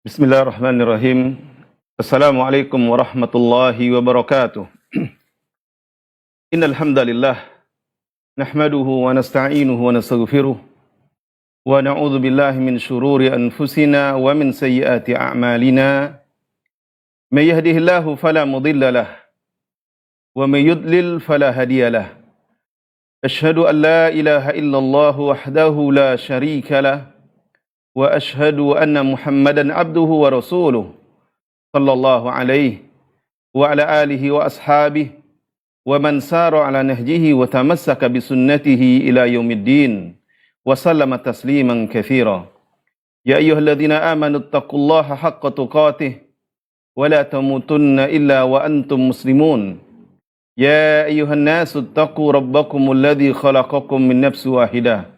Bismillahirrahmanirrahim. Assalamualaikum warahmatullahi wabarakatuh. Innal hamdalillah nahmaduhu wa nasta'inuhu wa nastaghfiruh wa na'udzu billahi min shururi anfusina wa min sayyiati a'malina. May yahdihillahu fala mudilla lahu wa may yudlil fala hadiya lahu. Ashhadu an la ilaha illallah wahdahu la syarika lahu wa ashhadu anna Muhammadan abduhu wa rasuluh sallallahu alaihi wa ala alihi wa ashabihi wa man sara ala nahjihi wa tamassaka bi sunnatihi ila yaumiddin wa sallama tasliman katsira. Ya ayyuhalladzina amanu taqullaha haqqa tuqatih wa la tamutunna illa wa antum muslimun. Ya ayyuhan nasu taqu rabbakumul ladzi khalaqakum min nafsin wahidah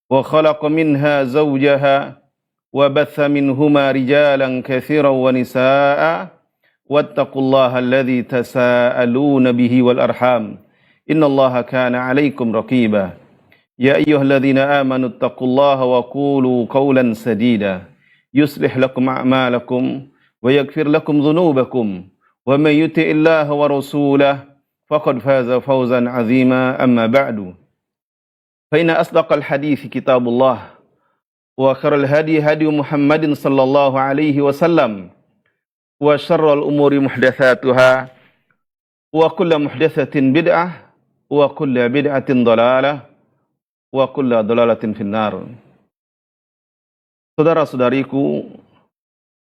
wa khalaqa minha zawjaha wa batha minhuma rijalan katsiran wa nisaa'a wattaqullaha alladzi tasaaluna bihi wal arham innallaha kana 'alaikum raqiba. Ya ayyuhalladzina amanu taqullaha wa qulu qawlan sadida yuslih lakum a'malakum wa yaghfir lakum dhunubakum wa may yuti'illaha wa rasulahu faqad faza fawzan 'azima. Amma ba'du. فإن أصدق الحديث كتاب الله وخير الهدي هدي محمد صلى الله عليه وسلم وشر الأمور محدثاتها وكل محدثة بدعة وكل بدعة ضلالة وكل ضلالة في النار. Saudara-saudariku,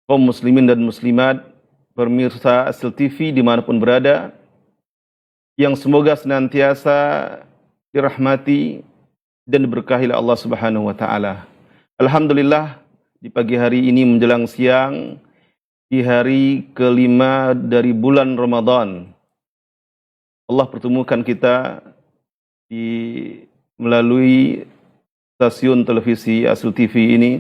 kaum muslimin dan muslimat, pemirsa Asl TV dimanapun berada, yang semoga senantiasa dirahmati dan diberkahi Allah Subhanahu wa taala. Alhamdulillah, di pagi hari ini menjelang siang, di hari kelima dari bulan Ramadan, Allah pertemukan kita melalui stasiun televisi Asl TV ini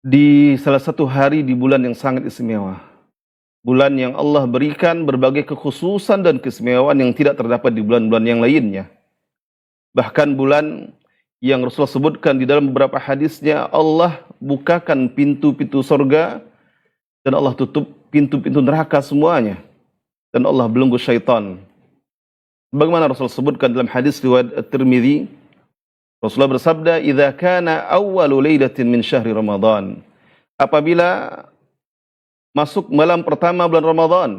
di salah satu hari di bulan yang sangat istimewa. Bulan yang Allah berikan berbagai kekhususan dan keistimewaan yang tidak terdapat di bulan-bulan yang lainnya. Bahkan bulan yang Rasulullah sebutkan di dalam beberapa hadisnya, Allah bukakan pintu-pintu surga dan Allah tutup pintu-pintu neraka semuanya. Dan Allah belenggu syaitan. Bagaimana Rasulullah sebutkan dalam hadis riwayat At-Tirmidzi, Rasulullah bersabda, "Idza kana awwalu lailatin min syahri Ramadan." Apabila masuk malam pertama bulan Ramadan,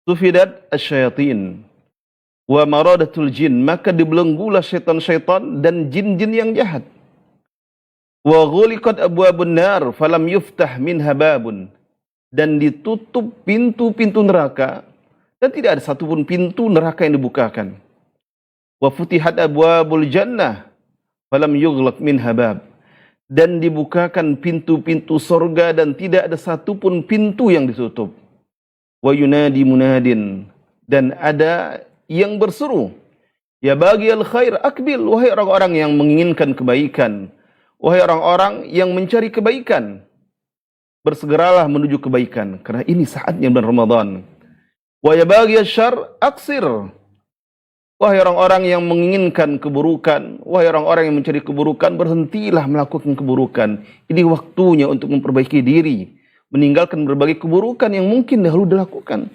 sufidat asyayatin wa maradatul jin, maka dibelenggulah syaitan-syaitan dan jin-jin yang jahat. Wa ghuliqat abwabun nar falam yuftah minha babun, dan ditutup pintu-pintu neraka dan tidak ada satupun pintu neraka yang dibukakan. Wa futihat abwabul jannah falam yughlaq minha bab, dan dibukakan pintu-pintu surga dan tidak ada satupun pintu yang ditutup. Wa yunadi munadin, dan ada yang berseru, ya bagiyal khair akbil, wahai orang-orang yang menginginkan kebaikan, wahai orang-orang yang mencari kebaikan, bersegeralah menuju kebaikan, karena ini saatnya bulan Ramadan. Wa ya bagiyal syarr aksir, wahai orang-orang yang menginginkan keburukan, wahai orang-orang yang mencari keburukan, berhentilah melakukan keburukan. Ini waktunya untuk memperbaiki diri, meninggalkan berbagai keburukan yang mungkin dahulu dilakukan.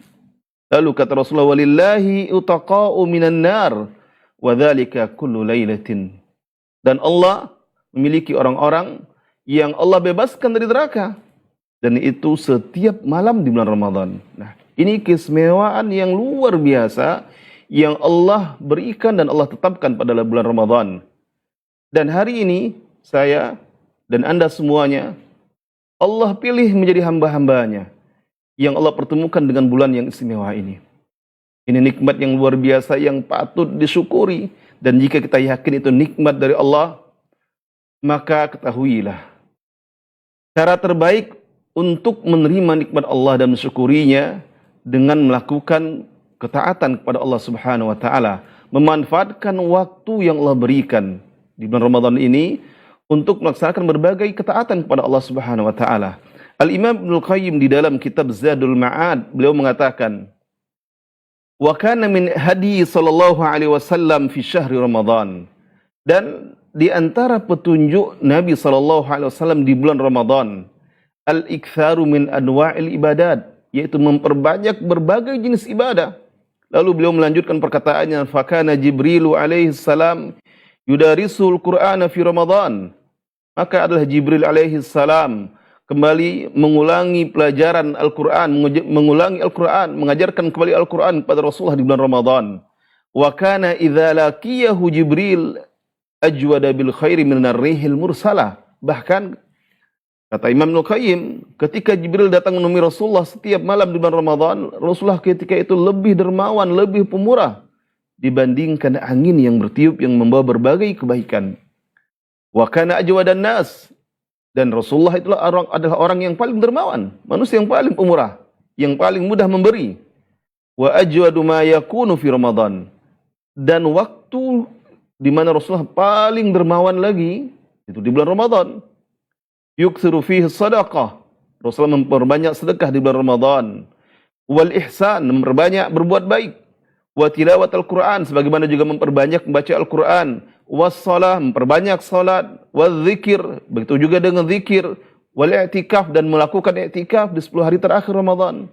Lalu kata Rasulullah, walillahi utaqa'u minan nar wa dzalika kullu lailatin. Dan Allah memiliki orang-orang yang Allah bebaskan dari neraka, dan itu setiap malam di bulan Ramadan. Nah, ini keistimewaan yang luar biasa yang Allah berikan dan Allah tetapkan pada bulan Ramadan. Dan hari ini saya dan Anda semuanya Allah pilih menjadi hamba-hambanya yang Allah pertemukan dengan bulan yang istimewa ini. Ini nikmat yang luar biasa yang patut disyukuri. Dan jika kita yakin itu nikmat dari Allah, maka ketahuilah, cara terbaik untuk menerima nikmat Allah dan mensyukurinya dengan melakukan ketaatan kepada Allah Subhanahu wa taala, memanfaatkan waktu yang Allah berikan di bulan Ramadan ini untuk melaksanakan berbagai ketaatan kepada Allah Subhanahu wa taala. Al-Imam Ibnul Qayyim di dalam kitab Zadul Ma'ad, beliau mengatakan, wa kana min hadi sallallahu alaihi wasallam fi syahri Ramadan. Dan di antara petunjuk Nabi SAW di bulan Ramadan, al-iktharu min anwa'il ibadat, yaitu memperbanyak berbagai jenis ibadah. Lalu beliau melanjutkan perkataannya, fakana Jibrilu alaihi salam yudarisul Qur'ana fi Ramadan. Maka adalah Jibril alaihi salam kembali mengulangi pelajaran Al-Quran, mengulangi Al-Quran, mengajarkan kembali Al-Quran kepada Rasulullah di bulan Ramadan. Wa kana idza laqiyahu Jibril ajwada bil khairi minar rihil mursalah. Bahkan kata Imam Al-Qayyim, ketika Jibril datang menemui Rasulullah setiap malam di bulan Ramadan, Rasulullah ketika itu lebih dermawan, lebih pemurah dibandingkan angin yang bertiup yang membawa berbagai kebaikan. Wa kana ajwadan nas, dan Rasulullah adalah orang yang paling dermawan, manusia yang paling pemurah, yang paling mudah memberi. Wa ajwadu ma yakunu fi Ramadan, dan waktu di mana Rasulullah paling dermawan lagi itu di bulan Ramadan. Yuksiru fihi sadaqah, Rasulullah memperbanyak sedekah di bulan Ramadan. Wal ihsan, memperbanyak berbuat baik. Wa tilawat al-Quran, sebagaimana juga memperbanyak membaca Al-Quran. Wassalah, memperbanyak salat. Wal zikir, begitu juga dengan zikir. Wal i'tikaf, dan melakukan i'tikaf di 10 hari terakhir Ramadan.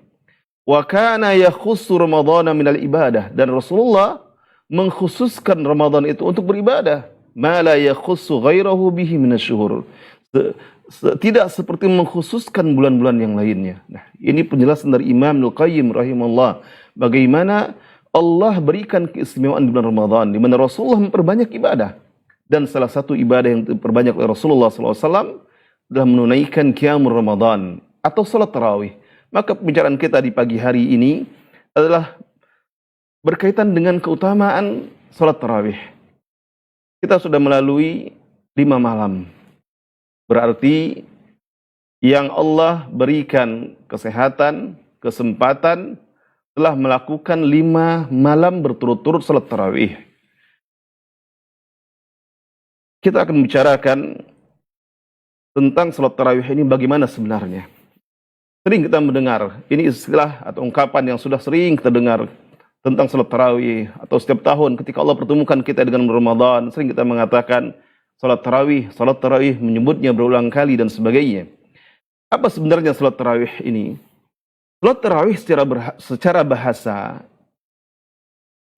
Wa kana yakhussu Ramadhana minal ibadah, dan Rasulullah mengkhususkan Ramadan itu untuk beribadah. Ma la yakhussu ghairahu bihi minasyuhur, tidak seperti mengkhususkan bulan-bulan yang lainnya. Nah, ini penjelasan dari Imam Al-Qayyim rahimahullah, bagaimana Allah berikan keistimewaan di bulan Ramadan, di mana Rasulullah memperbanyak ibadah. Dan salah satu ibadah yang diperbanyak oleh Rasulullah SAW adalah menunaikan qiyamul Ramadan atau salat tarawih. Maka pembicaraan kita di pagi hari ini adalah berkaitan dengan keutamaan salat tarawih. Kita sudah melalui 5 malam. Berarti yang Allah berikan kesehatan, kesempatan, telah melakukan 5 malam berturut-turut salat tarawih. Kita akan membicarakan tentang salat tarawih ini bagaimana sebenarnya. Sering kita mendengar, ini istilah atau ungkapan yang sudah sering kita dengar tentang salat tarawih, atau setiap tahun ketika Allah pertemukan kita dengan Ramadan, sering kita mengatakan salat tarawih, menyebutnya berulang kali dan sebagainya. Apa sebenarnya salat tarawih ini? Salat tarawih secara bahasa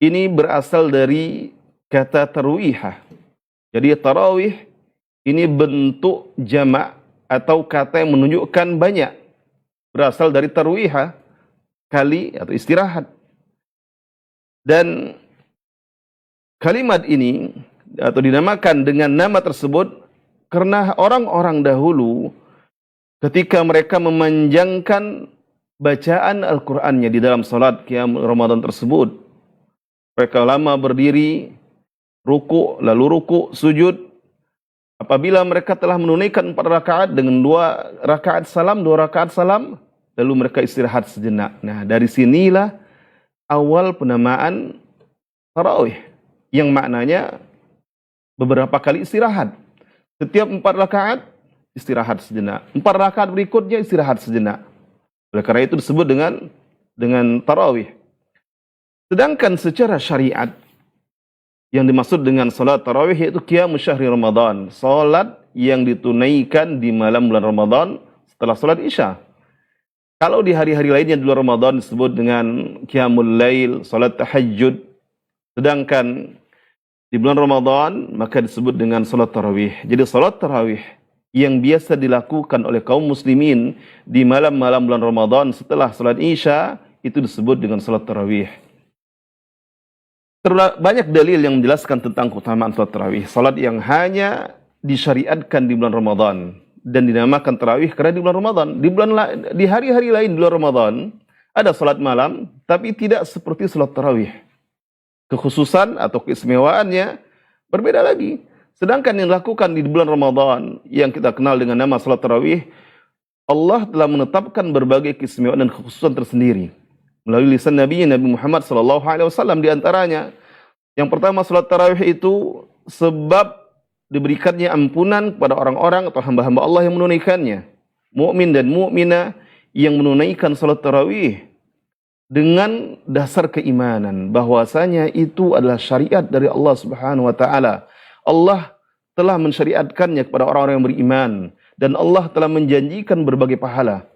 ini berasal dari kata tarwihah. Jadi tarawih ini bentuk jamak atau kata yang menunjukkan banyak. Berasal dari tarwihah, kali atau istirahat. Dan kalimat ini atau dinamakan dengan nama tersebut karena orang-orang dahulu ketika mereka memanjangkan bacaan Al-Qur'annya di dalam salat qiyam Ramadan tersebut, mereka lama berdiri, ruku, lalu ruku, sujud. Apabila mereka telah menunaikan 4 rakaat dengan 2 rakaat salam, lalu mereka istirahat sejenak. Nah, dari sinilah awal penamaan tarawih, yang maknanya beberapa kali istirahat. Setiap 4 rakaat istirahat sejenak. 4 rakaat berikutnya istirahat sejenak. Oleh karena itu disebut dengan tarawih. Sedangkan secara syariat yang dimaksud dengan salat tarawih yaitu qiyamus syahri Ramadan, salat yang ditunaikan di malam bulan Ramadan setelah salat Isya. Kalau di hari-hari lainnya di bulan Ramadan disebut dengan qiyamul lail, salat tahajud. Sedangkan di bulan Ramadan maka disebut dengan salat tarawih. Jadi salat tarawih yang biasa dilakukan oleh kaum muslimin di malam-malam bulan Ramadan setelah salat Isya itu disebut dengan salat tarawih. Banyak dalil yang menjelaskan tentang keutamaan salat tarawih. Salat yang hanya disyariatkan di bulan Ramadan dan dinamakan tarawih karena di bulan Ramadan. Di hari-hari lain di bulan Ramadan ada salat malam tapi tidak seperti salat tarawih. Kekhususan atau keistimewaannya berbeda lagi. Sedangkan yang dilakukan di bulan Ramadan yang kita kenal dengan nama salat tarawih, Allah telah menetapkan berbagai keistimewaan dan kekhususan tersendiri melalui lisan Nabi Muhammad SAW. Di antaranya, yang pertama, salat tarawih itu sebab diberikannya ampunan kepada orang-orang atau hamba-hamba Allah yang menunaikannya. Mukmin dan mukminah yang menunaikan salat tarawih dengan dasar keimanan bahwasanya itu adalah syariat dari Allah Subhanahu wa taala. Allah telah mensyariatkannya kepada orang-orang yang beriman dan Allah telah menjanjikan berbagai pahala.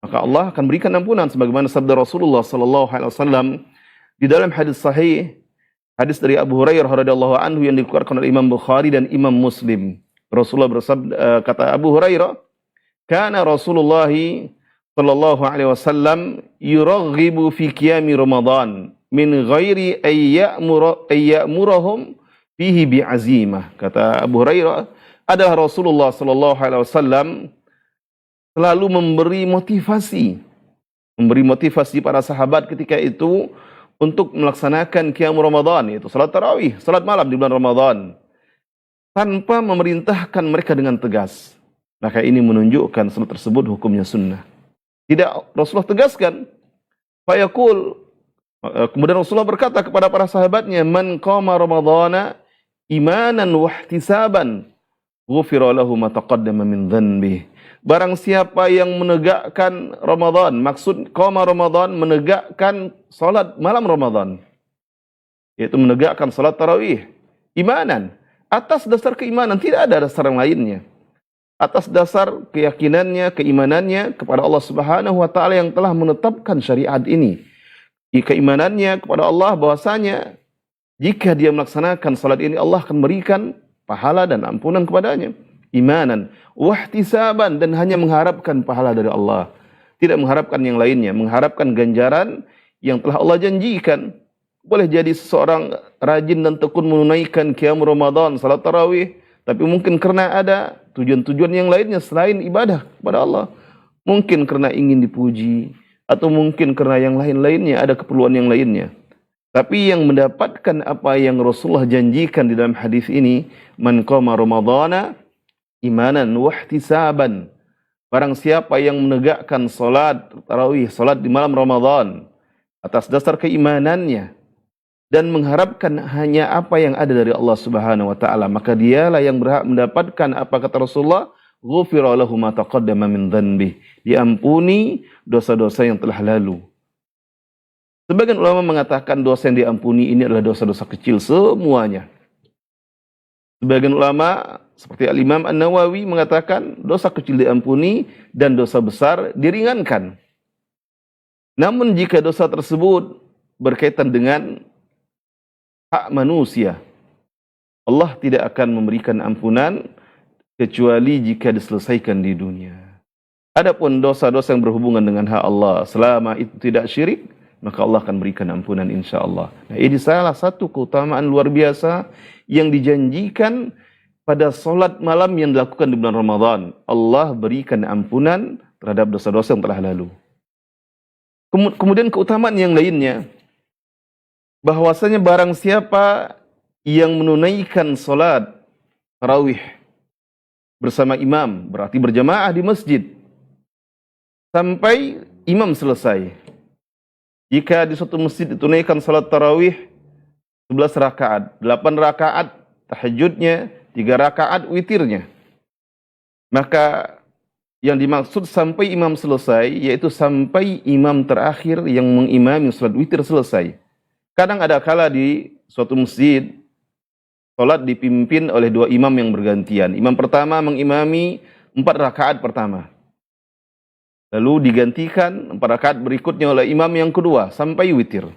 Maka Allah akan berikan ampunan sebagaimana sabda Rasulullah sallallahu alaihi wasallam di dalam hadis sahih, hadis dari Abu Hurairah radhiyallahu anhu yang dikeluarkan oleh Imam Bukhari dan Imam Muslim. Rasulullah bersabda, kata Abu Hurairah, "Kana Rasulullah sallallahu alaihi wasallam yuraghibu fi qiyami Ramadan min ghairi ayyamurahum fihi bi'azimah." Kata Abu Hurairah, adalah Rasulullah sallallahu alaihi wasallam selalu memberi motivasi para sahabat ketika itu untuk melaksanakan qiyam Ramadan, yaitu salat tarawih, salat malam di bulan Ramadan, tanpa memerintahkan mereka dengan tegas. Maka ini menunjukkan salat tersebut hukumnya sunnah. Tidak Rasulullah tegaskan. Fayaqul, kemudian Rasulullah berkata kepada para sahabatnya, "Man qama Ramadhana imanan wa ihtisaban, ghufira lahu ma taqaddama min dhanbihi." Barang siapa yang menegakkan Ramadan, maksud qama Ramadan, menegakkan salat malam Ramadan, yaitu menegakkan salat tarawih, imanan, atas dasar keimanan, tidak ada dasar yang lainnya. Atas dasar keyakinannya, keimanannya kepada Allah Subhanahu wa taala yang telah menetapkan syariat ini. Keimanannya kepada Allah bahwasanya jika dia melaksanakan salat ini, Allah akan berikan pahala dan ampunan kepadanya. Imanan, wahtisaban, dan hanya mengharapkan pahala dari Allah, tidak mengharapkan yang lainnya, mengharapkan ganjaran yang telah Allah janjikan. Boleh jadi seseorang rajin dan tekun menunaikan qiyam Ramadan, salat tarawih, tapi mungkin karena ada tujuan-tujuan yang lainnya selain ibadah kepada Allah. Mungkin karena ingin dipuji, atau mungkin karena yang lain-lainnya, ada keperluan yang lainnya. Tapi yang mendapatkan apa yang Rasulullah janjikan di dalam hadis ini, man qama Ramadhana imanan wahtisaban, barang siapa yang menegakkan salat tarawih, salat di malam Ramadan atas dasar keimanannya dan mengharapkan hanya apa yang ada dari Allah Subhanahu wa taala, maka dialah yang berhak mendapatkan apa kata Rasulullah, ghufira lahu ma taqaddama min dhanbi, diampuni dosa-dosa yang telah lalu. Sebagian ulama mengatakan dosa yang diampuni ini adalah dosa-dosa kecil semuanya. Sebagian ulama seperti Al-Imam An-Nawawi mengatakan dosa kecil diampuni dan dosa besar diringankan. Namun jika dosa tersebut berkaitan dengan hak manusia, Allah tidak akan memberikan ampunan kecuali jika diselesaikan di dunia. Adapun dosa-dosa yang berhubungan dengan hak Allah, selama itu tidak syirik, maka Allah akan berikan ampunan insya-Allah. Nah, ini salah satu keutamaan luar biasa yang dijanjikan pada solat malam yang dilakukan di bulan Ramadan. Allah berikan ampunan terhadap dosa-dosa yang telah lalu. Kemudian keutamaan yang lainnya, bahwasanya barang siapa yang menunaikan solat tarawih bersama imam, berarti berjamaah di masjid, sampai imam selesai. Jika di suatu masjid ditunaikan salat tarawih 11 rakaat, 8 rakaat tahajudnya, 3 rakaat witirnya, maka yang dimaksud sampai imam selesai, yaitu sampai imam terakhir yang mengimami salat witir selesai. Kadang ada kala di suatu masjid, salat dipimpin oleh 2 imam yang bergantian. Imam pertama mengimami 4 rakaat pertama, lalu digantikan 4 rakaat berikutnya oleh imam yang kedua sampai witir.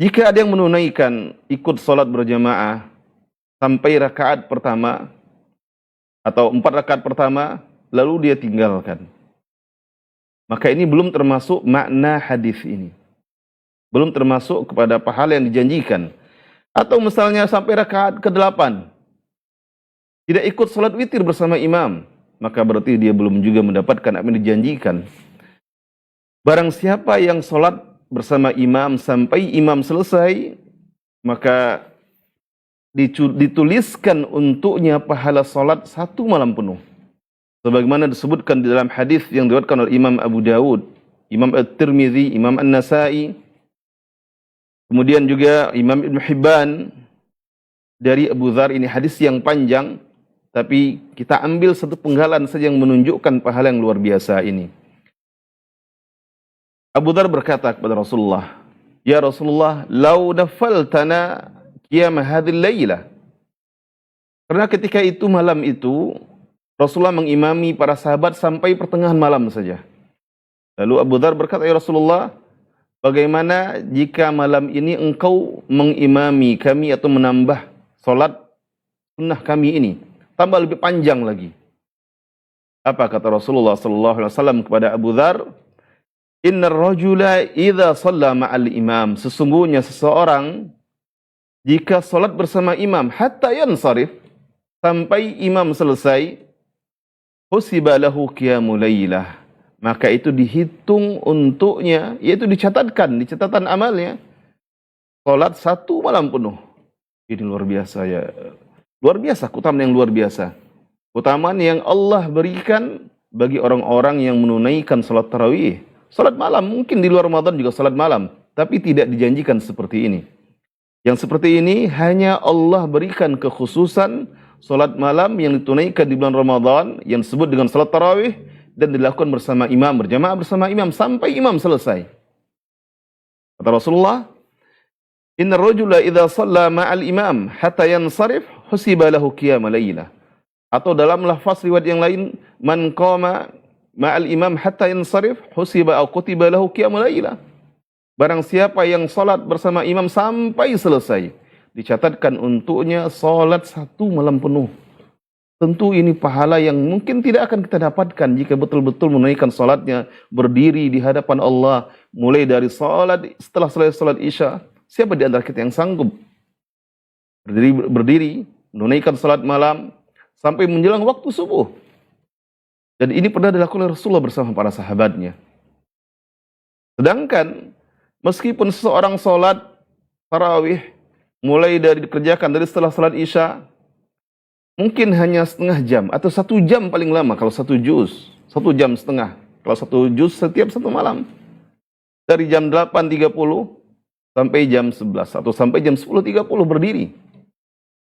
Jika ada yang menunaikan ikut salat berjamaah sampai rakaat pertama atau 4 rakaat pertama, lalu dia tinggalkan, maka ini belum termasuk makna hadis ini, belum termasuk kepada pahala yang dijanjikan. Atau misalnya sampai rakaat ke-8 tidak ikut salat witir bersama imam, maka berarti dia belum juga mendapatkan apa yang dijanjikan. Barang siapa yang salat bersama imam sampai imam selesai, maka dituliskan untuknya pahala salat 1 malam penuh. Sebagaimana disebutkan di dalam hadis yang diriwayatkan oleh Imam Abu Dawud, Imam At-Tirmidzi, Imam An-Nasa'i, kemudian juga Imam Ibn Hibban dari Abu Dzar. Ini hadis yang panjang, tapi kita ambil satu penggalan saja yang menunjukkan pahala yang luar biasa ini. Abu Dzar berkata kepada Rasulullah, "Ya Rasulullah, lau nafaltana qiyam hadhil lailah." Karena ketika itu malam itu Rasulullah mengimami para sahabat sampai pertengahan malam saja. Lalu Abu Dzar berkata, "Ya Rasulullah, bagaimana jika malam ini engkau mengimami kami atau menambah solat sunnah kami ini, tambah lebih panjang lagi?" Apa kata Rasulullah SAW kepada Abu Dzar? "Innar rajula idza shalla ma'al imam." Sesungguhnya seseorang jika salat bersama imam hatta yansarif, sampai imam selesai, husiba lahu qiyamul lailah, maka itu dihitung untuknya, yaitu dicatatkan di catatan amalnya, salat 1 malam penuh. Ini luar biasa ya. Luar biasa, keutamaan yang luar biasa. Keutamaan yang Allah berikan bagi orang-orang yang menunaikan salat tarawih. Salat malam, mungkin di luar Ramadan juga salat malam, tapi tidak dijanjikan seperti ini. Yang seperti ini hanya Allah berikan kekhususan salat malam yang ditunaikan di bulan Ramadan, yang disebut dengan salat tarawih, dan dilakukan bersama imam, berjamaah bersama imam sampai imam selesai. Kata Rasulullah, "Innar rajula idza shalla ma'al imam hatta yansarif husiba lahu qiyamul lailah." Atau dalam lafaz riwayat yang lain, "Man qama ma'al imam hatta yansarif husiba aw kutiba lahu qiyamul lailah." Barang siapa yang salat bersama imam sampai selesai, dicatatkan untuknya salat 1 malam penuh. Tentu ini pahala yang mungkin tidak akan kita dapatkan jika betul-betul menunaikan salatnya berdiri di hadapan Allah, mulai dari salat setelah selesai salat Isya. Siapa di antara kita yang sanggup berdiri menunaikan salat malam sampai menjelang waktu subuh? Dan ini pernah dilakukan oleh Rasulullah bersama para sahabatnya. Sedangkan meskipun seseorang salat tarawih mulai dari dikerjakan dari setelah salat Isya, mungkin hanya setengah jam atau 1 jam paling lama kalau 1 juz, 1 jam setengah kalau 1 juz setiap 1 malam, dari jam 8.30 sampai jam 11 atau sampai jam 10.30 berdiri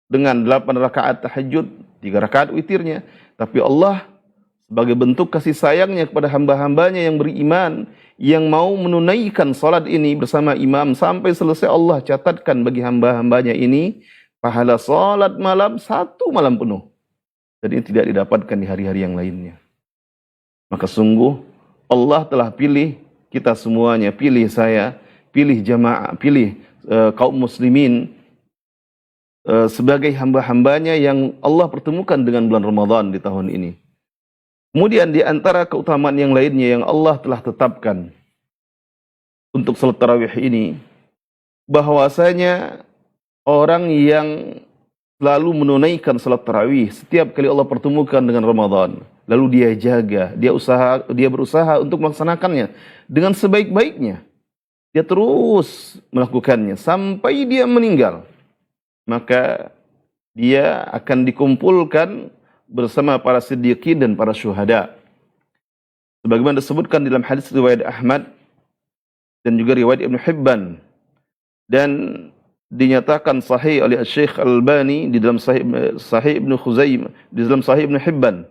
dengan 8 rakaat tahajud, 3 rakaat witirnya. Tapi Allah sebagai bentuk kasih sayangnya kepada hamba-hambanya yang beriman, yang mau menunaikan salat ini bersama imam sampai selesai, Allah catatkan bagi hamba-hambanya ini pahala salat malam 1 malam penuh. Dan ini tidak didapatkan di hari-hari yang lainnya. Maka sungguh Allah telah pilih kita semuanya, pilih saya, pilih jamaah, pilih kaum muslimin sebagai hamba-hambanya yang Allah pertemukan dengan bulan Ramadan di tahun ini. Kemudian di antara keutamaan yang lainnya yang Allah telah tetapkan untuk salat tarawih ini, bahwasanya orang yang selalu menunaikan salat tarawih setiap kali Allah pertemukan dengan Ramadan, lalu dia jaga, dia berusaha untuk melaksanakannya dengan sebaik-baiknya, dia terus melakukannya sampai dia meninggal, maka dia akan dikumpulkan bersama para siddiqin dan para syuhada. Sebagaimana disebutkan dalam hadis riwayat Ahmad dan juga riwayat Ibnu Hibban, dan dinyatakan sahih oleh Syekh Al-Albani di dalam sahih Ibnu Khuzaimah, di dalam sahih Ibnu Hibban,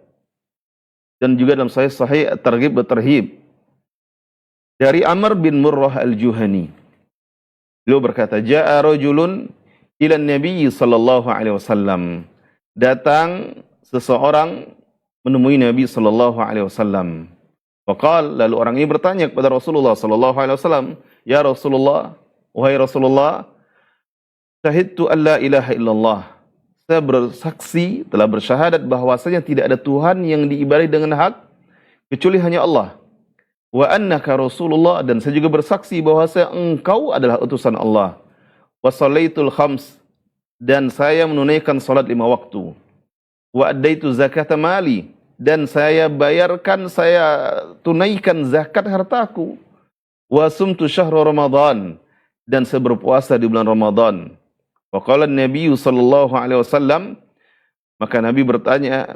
dan juga dalam sahih At-Targhib wa Tarhib dari Amr bin Murrah Al-Juhani. Beliau berkata, "Ja'a rajulun ila Nabi sallallahu alaihi wasallam." Datang seseorang menemui Nabi sallallahu alaihi wasallam. Faqal, lalu orang ini bertanya kepada Rasulullah sallallahu alaihi wasallam, "Ya Rasulullah, wahai Rasulullah, syahidtu an la ilaha illallah." Saya bersaksi, telah bersyahadat bahwasanya tidak ada Tuhan yang diibadahi dengan hak kecuali hanya Allah. Wa annaka Rasulullah, dan saya juga bersaksi bahwasanya engkau adalah utusan Allah. Wa shallaitul khams, dan saya menunaikan salat 5 waktu. Wa addaitu zakata mali, dan saya bayarkan, saya tunaikan zakat hartaku. Wa sumtu syahra Ramadan, dan saya berpuasa di bulan Ramadan. Wa qala an-nabiy sallallahu alaihi wasallam, maka Nabi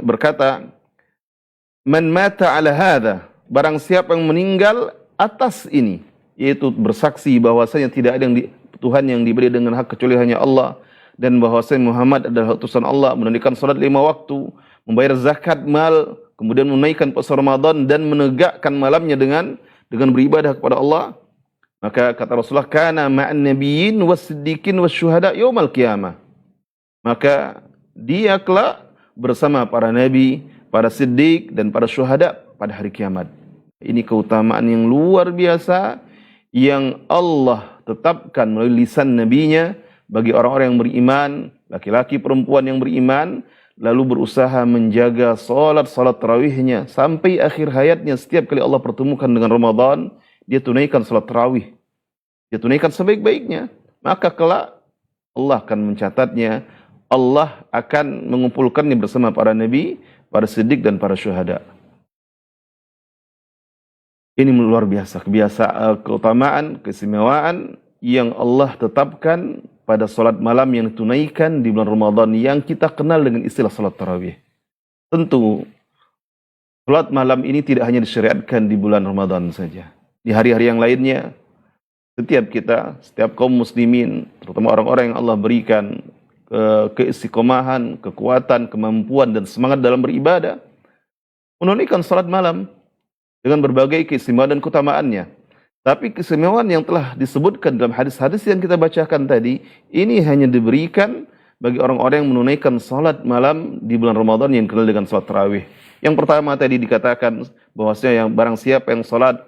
berkata, "Man mata ala hadha," barang siapa yang meninggal atas ini, yaitu bersaksi bahwasanya tidak ada Tuhan yang diberi dengan hak kecuali hanya Allah, dan bahwasanya Muhammad adalah utusan Allah, menunaikan salat 5 waktu, membayar zakat mal, kemudian menunaikan puasa Ramadan dan menegakkan malamnya dengan beribadah kepada Allah, maka kata Rasulullah, "Kana ma'an nabiyyin was-siddiqin wasyuhada yaumal qiyamah." Maka dia kelak bersama para nabi, para siddiq dan para syuhada pada hari kiamat. Ini keutamaan yang luar biasa yang Allah tetapkan melalui lisan nabinya bagi orang-orang yang beriman, laki-laki perempuan yang beriman, lalu berusaha menjaga salat tarawihnya sampai akhir hayatnya. Setiap kali Allah pertemukan dengan Ramadan, dia tunaikan salat tarawih. Dia tunaikan sebaik-baiknya. Maka kelak Allah akan mencatatnya. Allah akan mengumpulkannya bersama para nabi, para siddiq dan para syuhada. Ini luar biasa, keutamaan, keistimewaan yang Allah tetapkan pada salat malam yang ditunaikan di bulan Ramadan yang kita kenal dengan istilah salat tarawih. Tentu salat malam ini tidak hanya disyariatkan di bulan Ramadan saja. Di hari-hari yang lainnya, setiap kaum muslimin, terutama orang-orang yang Allah berikan keistiqomahan, kekuatan, kemampuan dan semangat dalam beribadah, menunaikan salat malam dengan berbagai keistimewaan dan keutamaannya. Tapi keistimewaan yang telah disebutkan dalam hadis-hadis yang kita bacakan tadi, ini hanya diberikan bagi orang-orang yang menunaikan salat malam di bulan Ramadan yang dikenal dengan salat tarawih. Yang pertama tadi dikatakan bahwasanya yang barang siapa yang salat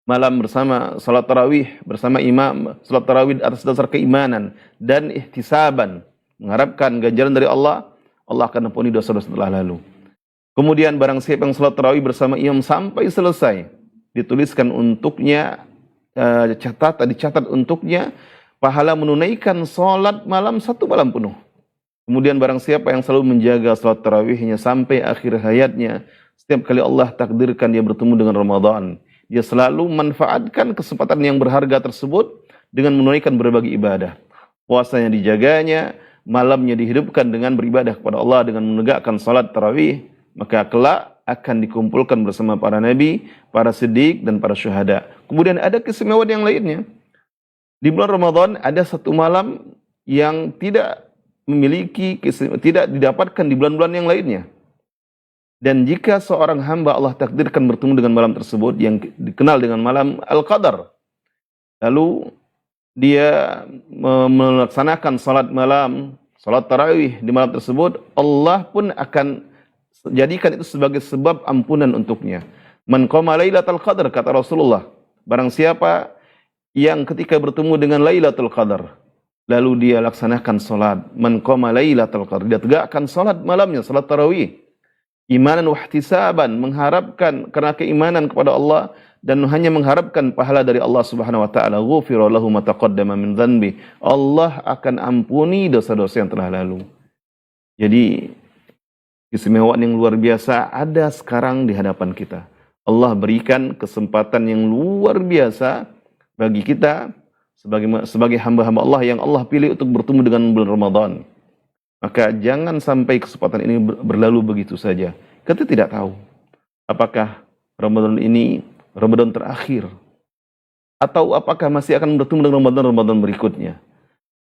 malam bersama salat tarawih bersama imam, salat tarawih atas dasar keimanan dan ihtisaban, mengharapkan ganjaran dari Allah, Allah akan ampuni dosa-dosa telah lalu. Kemudian barang siapa yang salat tarawih bersama imam sampai selesai, dituliskan untuknya, dicatat untuknya pahala menunaikan salat malam 1 malam penuh. Kemudian barang siapa yang selalu menjaga salat tarawihnya sampai akhir hayatnya, setiap kali Allah takdirkan dia bertemu dengan Ramadan, dia selalu manfaatkan kesempatan yang berharga tersebut dengan menunaikan berbagai ibadah. Puasanya dijaganya, malamnya dihidupkan dengan beribadah kepada Allah dengan menegakkan salat tarawih, maka kelak akan dikumpulkan bersama para nabi, para siddiq dan para syuhada. Kemudian ada keistimewaan yang lainnya. Di bulan Ramadan ada 1 malam yang tidak didapatkan di bulan-bulan yang lainnya. Dan jika seorang hamba Allah takdirkan bertemu dengan malam tersebut yang dikenal dengan malam Al-Qadar, lalu dia melaksanakan salat malam, salat tarawih di malam tersebut, Allah pun akan jadikan itu sebagai sebab ampunan untuknya. Man qama lailatul qadar, kata Rasulullah, barang siapa yang ketika bertemu dengan Lailatul Qadar lalu dia laksanakan salat, man qama lailatul qadar, dia tegakkan salat malamnya, salat tarawih, imanan wa ihtisaban, mengharapkan karena keimanan kepada Allah dan hanya mengharapkan pahala dari Allah Subhanahu wa taala, ghufira lahu ma taqaddama min dhanbi, Allah akan ampuni dosa-dosa yang telah lalu. Jadi keistimewaan yang luar biasa ada sekarang di hadapan kita. Allah berikan kesempatan yang luar biasa bagi kita sebagai hamba-hamba Allah yang Allah pilih untuk bertemu dengan bulan Ramadan. Maka jangan sampai kesempatan ini berlalu begitu saja. Kita tidak tahu apakah Ramadan ini Ramadan terakhir atau apakah masih akan bertemu dengan Ramadan berikutnya.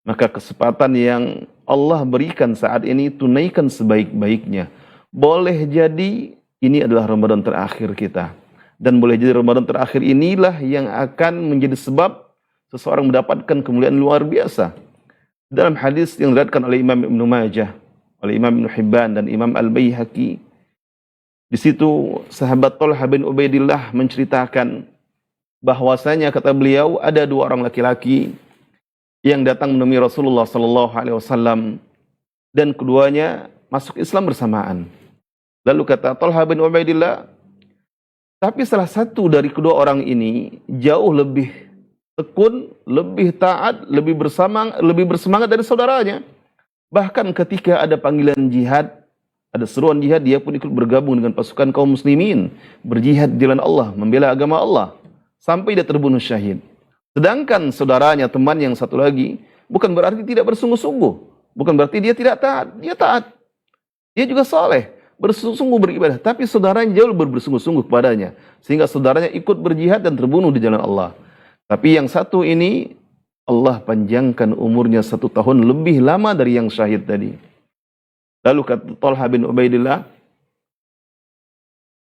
Maka kesempatan yang Allah berikan saat ini tunaikan sebaik-baiknya. Boleh jadi ini adalah Ramadan terakhir kita. Dan boleh jadi Ramadan terakhir inilah yang akan menjadi sebab seseorang mendapatkan kemuliaan luar biasa. Dalam hadis yang diriwayatkan oleh Imam Ibnu Majah, oleh Imam Ibnu Hibban dan Imam Al-Baihaqi, di situ sahabat Thalhah bin Ubaidillah menceritakan bahwasanya kata beliau ada 2 orang laki-laki yang datang menemui Rasulullah sallallahu alaihi wasallam dan keduanya masuk Islam bersamaan. Lalu kata Thalhah bin Ubaidillah, tapi salah satu dari kedua orang ini jauh lebih tekun, lebih taat, lebih bersemangat dari saudaranya. Bahkan ketika ada panggilan jihad, ada seruan jihad, dia pun ikut bergabung dengan pasukan kaum muslimin, berjihad di jalan Allah, membela agama Allah, sampai dia terbunuh syahid. Sedangkan saudaranya, teman yang satu lagi, bukan berarti tidak bersungguh-sungguh, bukan berarti dia tidak taat, dia taat. Dia juga saleh, bersungguh-sungguh beribadah, tapi saudaranya jauh lebih bersungguh-sungguh kepadanya, sehingga saudaranya ikut berjihad dan terbunuh di jalan Allah. Tapi yang satu ini, Allah panjangkan umurnya 1 tahun lebih lama dari yang syahid tadi. Lalu kata Thalhah bin Ubaidillah,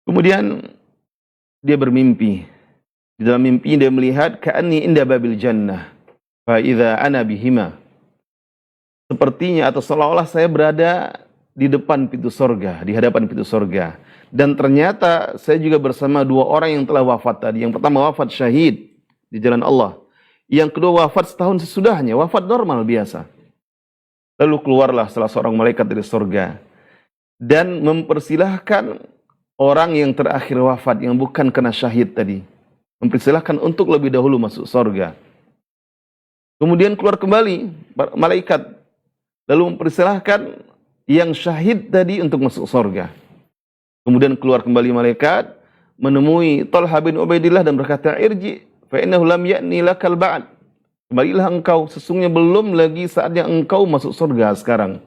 kemudian dia bermimpi. Di dalam mimpi dia melihat ka'anni inda babil jannah fa idza ana bihima. sepertinya atau seolah-olah saya berada di depan pintu sorga, di hadapan pintu sorga. Dan ternyata saya juga bersama dua orang yang telah wafat tadi. Yang pertama wafat syahid di jalan Allah. Yang kedua wafat setahun sesudahnya, wafat normal biasa. Lalu keluarlah salah seorang malaikat dari sorga dan mempersilahkan orang yang terakhir wafat, yang bukan kena syahid tadi, mempersilahkan untuk lebih dahulu masuk sorga. Kemudian keluar kembali malaikat, lalu mempersilahkan yang syahid tadi untuk masuk sorga. Kemudian keluar kembali malaikat, menemui Talha bin Ubaidillah dan berkata, irji, fa innahu lam ya'ni lakal ba'd. Kembalilah engkau, sesungguhnya belum lagi saatnya engkau masuk surga sekarang.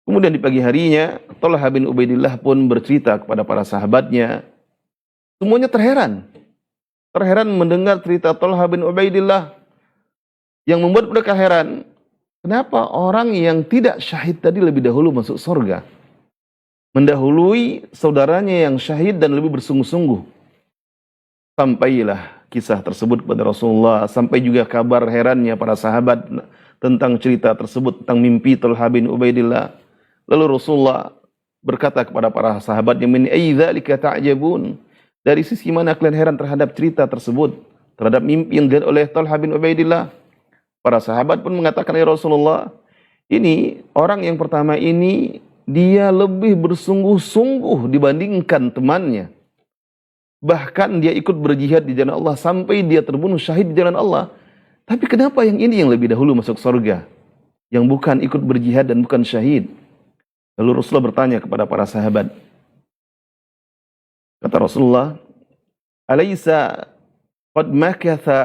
Kemudian di pagi harinya, Talha bin Ubaidillah pun bercerita kepada para sahabatnya. Semuanya terheran. Terheran mendengar cerita Talha bin Ubaidillah. Yang membuat mereka heran, kenapa orang yang tidak syahid tadi lebih dahulu masuk surga? Mendahului saudaranya yang syahid dan lebih bersungguh-sungguh. Sampailah kisah tersebut kepada Rasulullah, sampai juga kabar herannya para sahabat tentang cerita tersebut, tentang mimpi Talha bin Ubaidillah. Lalu Rasulullah berkata kepada para sahabatnya, min ayyi dzalika ta'jabun? Dari sisi mana kalian heran terhadap cerita tersebut, terhadap mimpi yang dilihat oleh Talha bin Ubaidillah? Para sahabat pun mengatakan, ya Rasulullah, ini orang yang pertama ini dia lebih bersungguh-sungguh dibandingkan temannya. Bahkan dia ikut berjihad di jalan Allah sampai dia terbunuh syahid di jalan Allah. Tapi kenapa yang ini yang lebih dahulu masuk surga? Yang bukan ikut berjihad dan bukan syahid. Lalu Rasulullah bertanya kepada para sahabat. Kata Rasulullah, alaysa qad makatha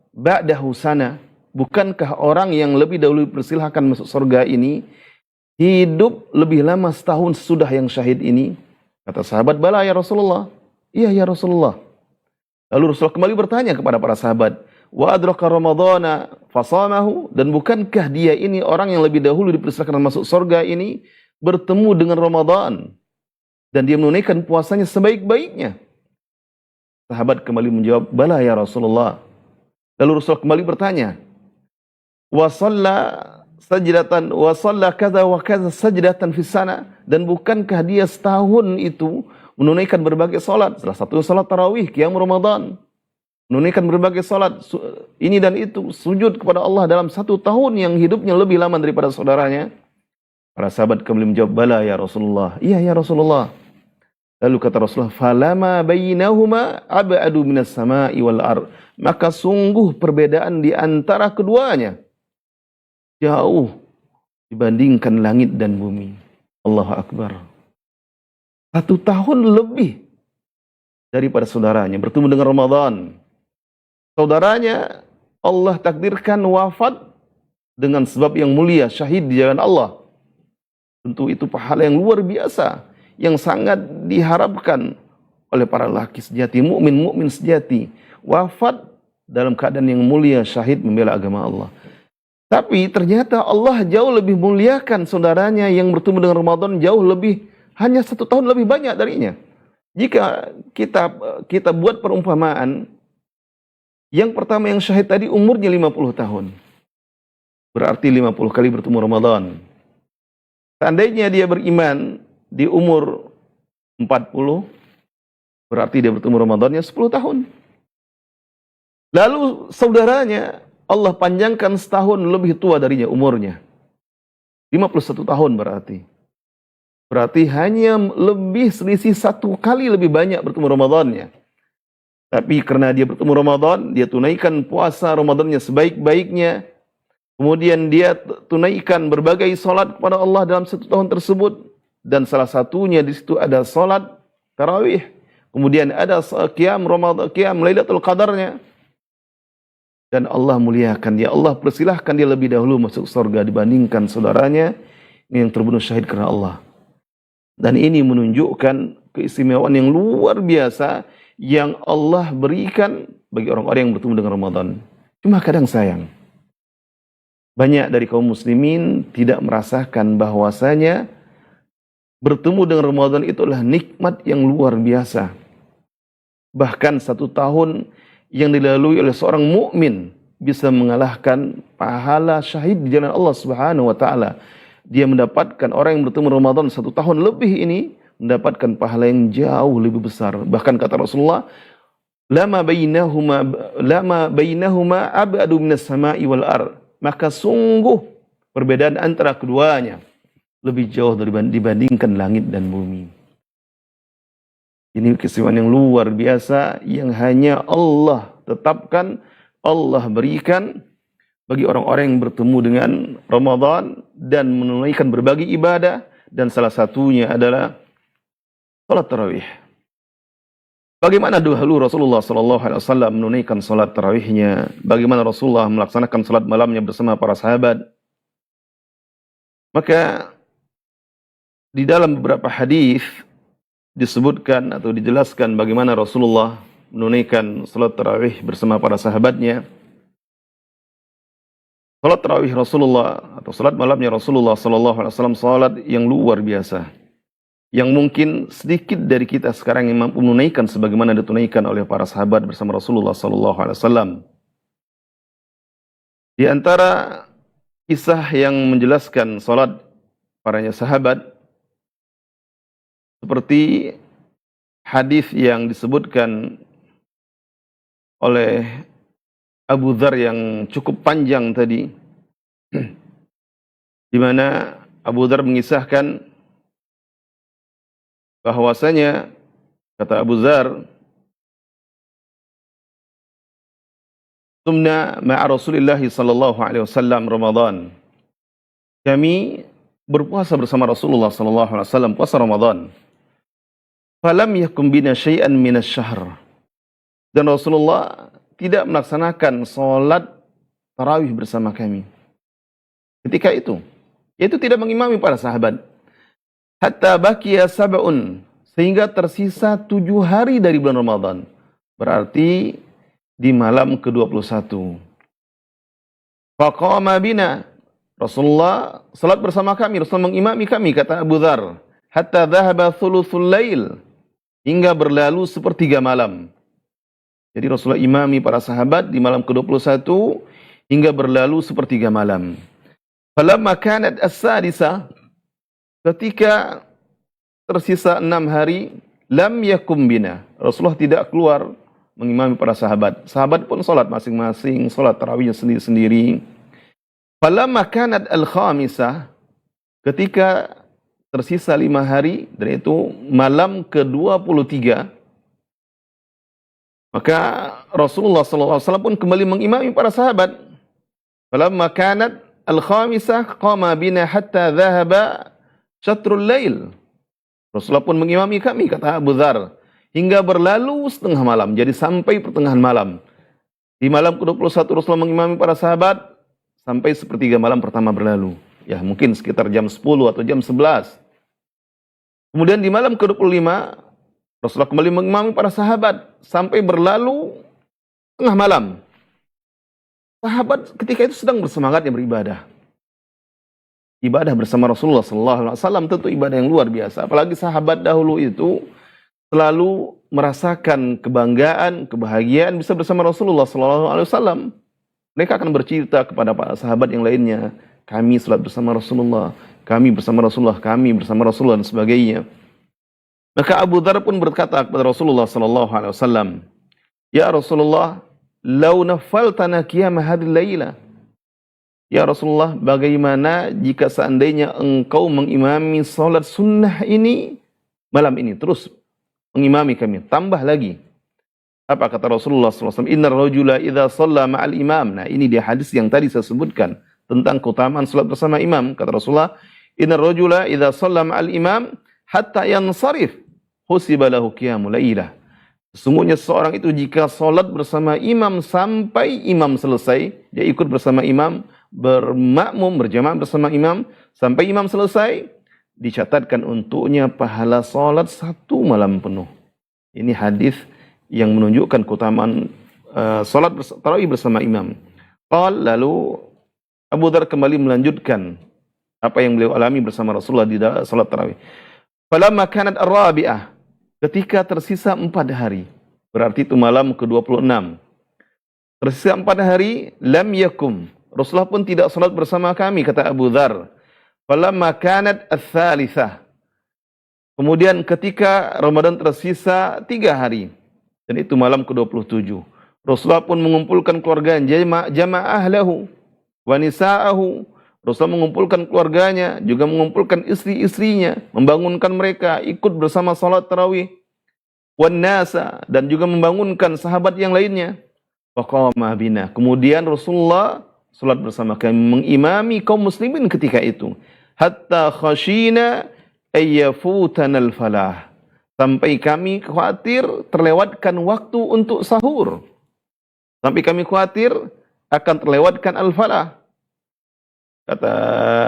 ba'dahu sana? Bukankah orang yang lebih dahulu dipersilahkan masuk surga ini hidup lebih lama setahun sesudah yang syahid ini? Kata sahabat, bala ya Rasulullah. Iya ya Rasulullah. Lalu Rasulullah kembali bertanya kepada para sahabat, wa adraka ramadhana fasamahu? Dan bukankah dia ini orang yang lebih dahulu dipersilakan masuk surga ini bertemu dengan Ramadan dan dia menunaikan puasanya sebaik-baiknya? Sahabat kembali menjawab, bala ya Rasulullah. Lalu Rasulullah kembali bertanya, wa shalla sajdatan wa shalla kadza wa kadza sajdatan fis sana? Dan bukankah dia setahun itu menunaikan berbagai salat, salah satu salat tarawih, qiyam Ramadan, menunaikan berbagai salat ini dan itu, sujud kepada Allah dalam satu tahun yang hidupnya lebih lama daripada saudaranya? Para sahabat kembali menjawab, bala ya Rasulullah. Iya ya Rasulullah. Lalu kata Rasulullah, falama bainahuma ab'adu minas sama'i wal ard. Maka sungguh perbedaan di antara keduanya jauh dibandingkan langit dan bumi. Allahu Akbar. 1 tahun lebih daripada saudaranya bertemu dengan Ramadan. Saudaranya Allah takdirkan wafat dengan sebab yang mulia, syahid di jalan Allah. Tentu itu pahala yang luar biasa, yang sangat diharapkan oleh para lelaki sejati, mukmin sejati, wafat dalam keadaan yang mulia, syahid membela agama Allah. Tapi ternyata Allah jauh lebih muliakan saudaranya yang bertemu dengan Ramadan, jauh lebih, hanya 1 tahun lebih banyak darinya. Jika kita buat perumpamaan, yang pertama yang syahid tadi umurnya 50 tahun. Berarti 50 kali bertemu Ramadan. Seandainya dia beriman di umur 40, berarti dia bertemu Ramadannya 10 tahun. Lalu saudaranya Allah panjangkan setahun lebih tua darinya umurnya. 51 tahun berarti. Berarti hanya lebih selisih 1 kali lebih banyak bertemu Ramadannya. Tapi karena dia bertemu Ramadan, dia tunaikan puasa Ramadannya sebaik-baiknya. Kemudian dia tunaikan berbagai salat kepada Allah dalam 1 tahun tersebut. Dan salah satunya di situ ada salat tarawih. Kemudian ada qiyam Ramadan, qiyam Lailatul Qadarnya. Dan Allah muliakan dia. Allah persilahkan dia lebih dahulu masuk surga dibandingkan saudaranya yang terbunuh syahid karena Allah. Dan ini menunjukkan keistimewaan yang luar biasa yang Allah berikan bagi orang-orang yang bertemu dengan Ramadan. Cuma kadang sayang, banyak dari kaum muslimin tidak merasakan bahwasanya bertemu dengan Ramadan itulah nikmat yang luar biasa. Bahkan 1 tahun yang dilalui oleh seorang mukmin bisa mengalahkan pahala syahid di jalan Allah Subhanahu wa taala. Dia mendapatkan, orang yang bertemu Ramadan 1 tahun lebih ini mendapatkan pahala yang jauh lebih besar. Bahkan kata Rasulullah, lama bainahuma ab'adu minas sama'i wal ar. Maka sungguh perbedaan antara keduanya lebih jauh dibandingkan langit dan bumi. Ini keistimewaan yang luar biasa yang hanya Allah tetapkan, Allah berikan bagi orang-orang yang bertemu dengan Ramadan dan menunaikan berbagai ibadah, dan salah satunya adalah salat tarawih. Bagaimana dahulu Rasulullah SAW menunaikan salat tarawihnya? Bagaimana Rasulullah melaksanakan salat malamnya bersama para sahabat? Maka di dalam beberapa hadis disebutkan atau dijelaskan bagaimana Rasulullah menunaikan salat tarawih bersama para sahabatnya. Salat tarawih Rasulullah atau salat malamnya Rasulullah SAW salat yang luar biasa, yang mungkin sedikit dari kita sekarang yang mampu menunaikan sebagaimana ditunaikan oleh para sahabat bersama Rasulullah SAW. Di antara kisah yang menjelaskan salat para sahabat, seperti hadis yang disebutkan oleh Abu Dzar yang cukup panjang tadi, di mana Abu Dzar mengisahkan bahwasanya, kata Abu Dzar, "Sumna ma'a Rasulillah sallallahu alaihi wasallam Ramadan." Kami berpuasa bersama Rasulullah sallallahu alaihi wasallam puasa Ramadan. Falam yakum bina syai'an minasy-syahr. Dan Rasulullah tidak melaksanakan salat tarawih bersama kami ketika itu, yaitu tidak mengimami para sahabat. Hatta baqiya sab'un, sehingga tersisa 7 hari dari bulan Ramadan. Berarti di malam ke-21. Faqama bina, Rasulullah salat bersama kami, Rasulullah mengimami kami, kata Abu Dzar, hatta dhahaba thuluthul lail, hingga berlalu sepertiga malam. Jadi Rasulullah imami para sahabat di malam ke-21 hingga berlalu sepertiga malam. Falamma kanat as-sadisa, ketika tersisa 6 hari, lam yakum bina, Rasulullah tidak keluar mengimami para sahabat. Sahabat pun salat masing-masing, salat tarawihnya sendiri-sendiri. Falamma kanat al-khamisah, ketika tersisa 5 hari, dan itu malam ke-23, maka Rasulullah SAW pun kembali mengimami para sahabat. Falamma kanat al-khamisah qama bina hatta dhahaba syatrul lail. Rasulullah pun mengimami kami, kata Abu Dzar, hingga berlalu setengah malam, jadi sampai pertengahan malam. Di malam ke-21 Rasulullah mengimami para sahabat sampai sepertiga malam pertama berlalu. Ya, mungkin sekitar jam 10 atau jam 11. Kemudian di malam ke-25 Rasulullah kembali mengimami para sahabat sampai berlalu tengah malam. Sahabat ketika itu sedang bersemangatnya beribadah. Ibadah bersama Rasulullah SAW tentu ibadah yang luar biasa. Apalagi sahabat dahulu itu selalu merasakan kebanggaan, kebahagiaan bisa bersama Rasulullah SAW. Mereka akan bercerita kepada para sahabat yang lainnya, kami salat bersama Rasulullah, kami bersama Rasulullah, kami bersama Rasulullah, dan sebagainya. Maka Abu Dzar pun berkata kepada Rasulullah SAW, "Ya Rasulullah, lau nafaltana qiyam hadhil laila." Ya Rasulullah, bagaimana jika seandainya engkau mengimami salat sunnah ini malam ini, terus mengimami kami, tambah lagi. Apa kata Rasulullah SAW? "Innar rajula idza shalla ma'al imam." Nah, ini dia hadis yang tadi saya sebutkan tentang keutamaan salat bersama imam. Kata Rasulullah, "Innar rajula idza shalla ma'al imam hatta yansarif husiba lahu qiyamul lailah." Sesungguhnya seorang itu jika salat bersama imam sampai imam selesai, dia ikut bersama imam, bermakmum, berjamaah bersama imam sampai imam selesai, dicatatkan untuknya pahala salat 1 malam penuh. Ini hadis yang menunjukkan keutamaan salat tarawih bersama imam. Lalu Abu Dzar kembali melanjutkan apa yang beliau alami bersama Rasulullah di salat tarawih. Falamma kanat ar-rabi'ah, ketika tersisa 4 hari, berarti itu malam ke-26. Tersisa 4 hari, lam yakum. Rasulullah pun tidak salat bersama kami, kata Abu Dzar. Falamma kanat ats-tsalitsah. Kemudian ketika Ramadan tersisa 3 hari, dan itu malam ke-27, Rasulullah pun mengumpulkan keluarga jama'ah lahu wa nisa'ahu. Rasulullah mengumpulkan keluarganya, juga mengumpulkan istri-istrinya, membangunkan mereka ikut bersama salat tarawih. Wan nasa, dan juga membangunkan sahabat yang lainnya. Faqama bina. Kemudian Rasulullah salat bersama kami, mengimami kaum muslimin ketika itu. Hatta khashina ayyafutanal falah. Sampai kami khawatir terlewatkan waktu untuk sahur. Sampai kami khawatir akan terlewatkan al-falah. Kata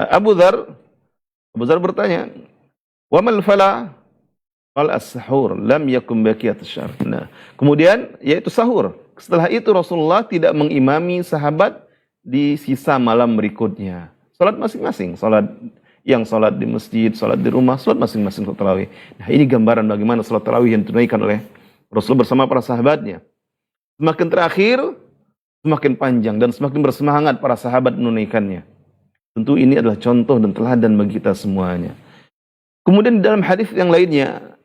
Abu Dzar bertanya, "Wa mal falah?" Qal as-sahur lam yakum baqiyat asy-syahr. Nah, kemudian yaitu sahur. Setelah itu Rasulullah tidak mengimami sahabat di sisa malam berikutnya. Salat masing-masing, salat di masjid, salat di rumah, salat masing-masing salat tarawih. Nah, ini gambaran bagaimana salat tarawih yang ditunaikan oleh Rasul bersama para sahabatnya. Semakin terakhir, semakin panjang dan semakin bersemangat para sahabat menunaikannya. Tentu ini adalah contoh dan teladan bagi kita semuanya. Kemudian di dalam hadis yang lainnya,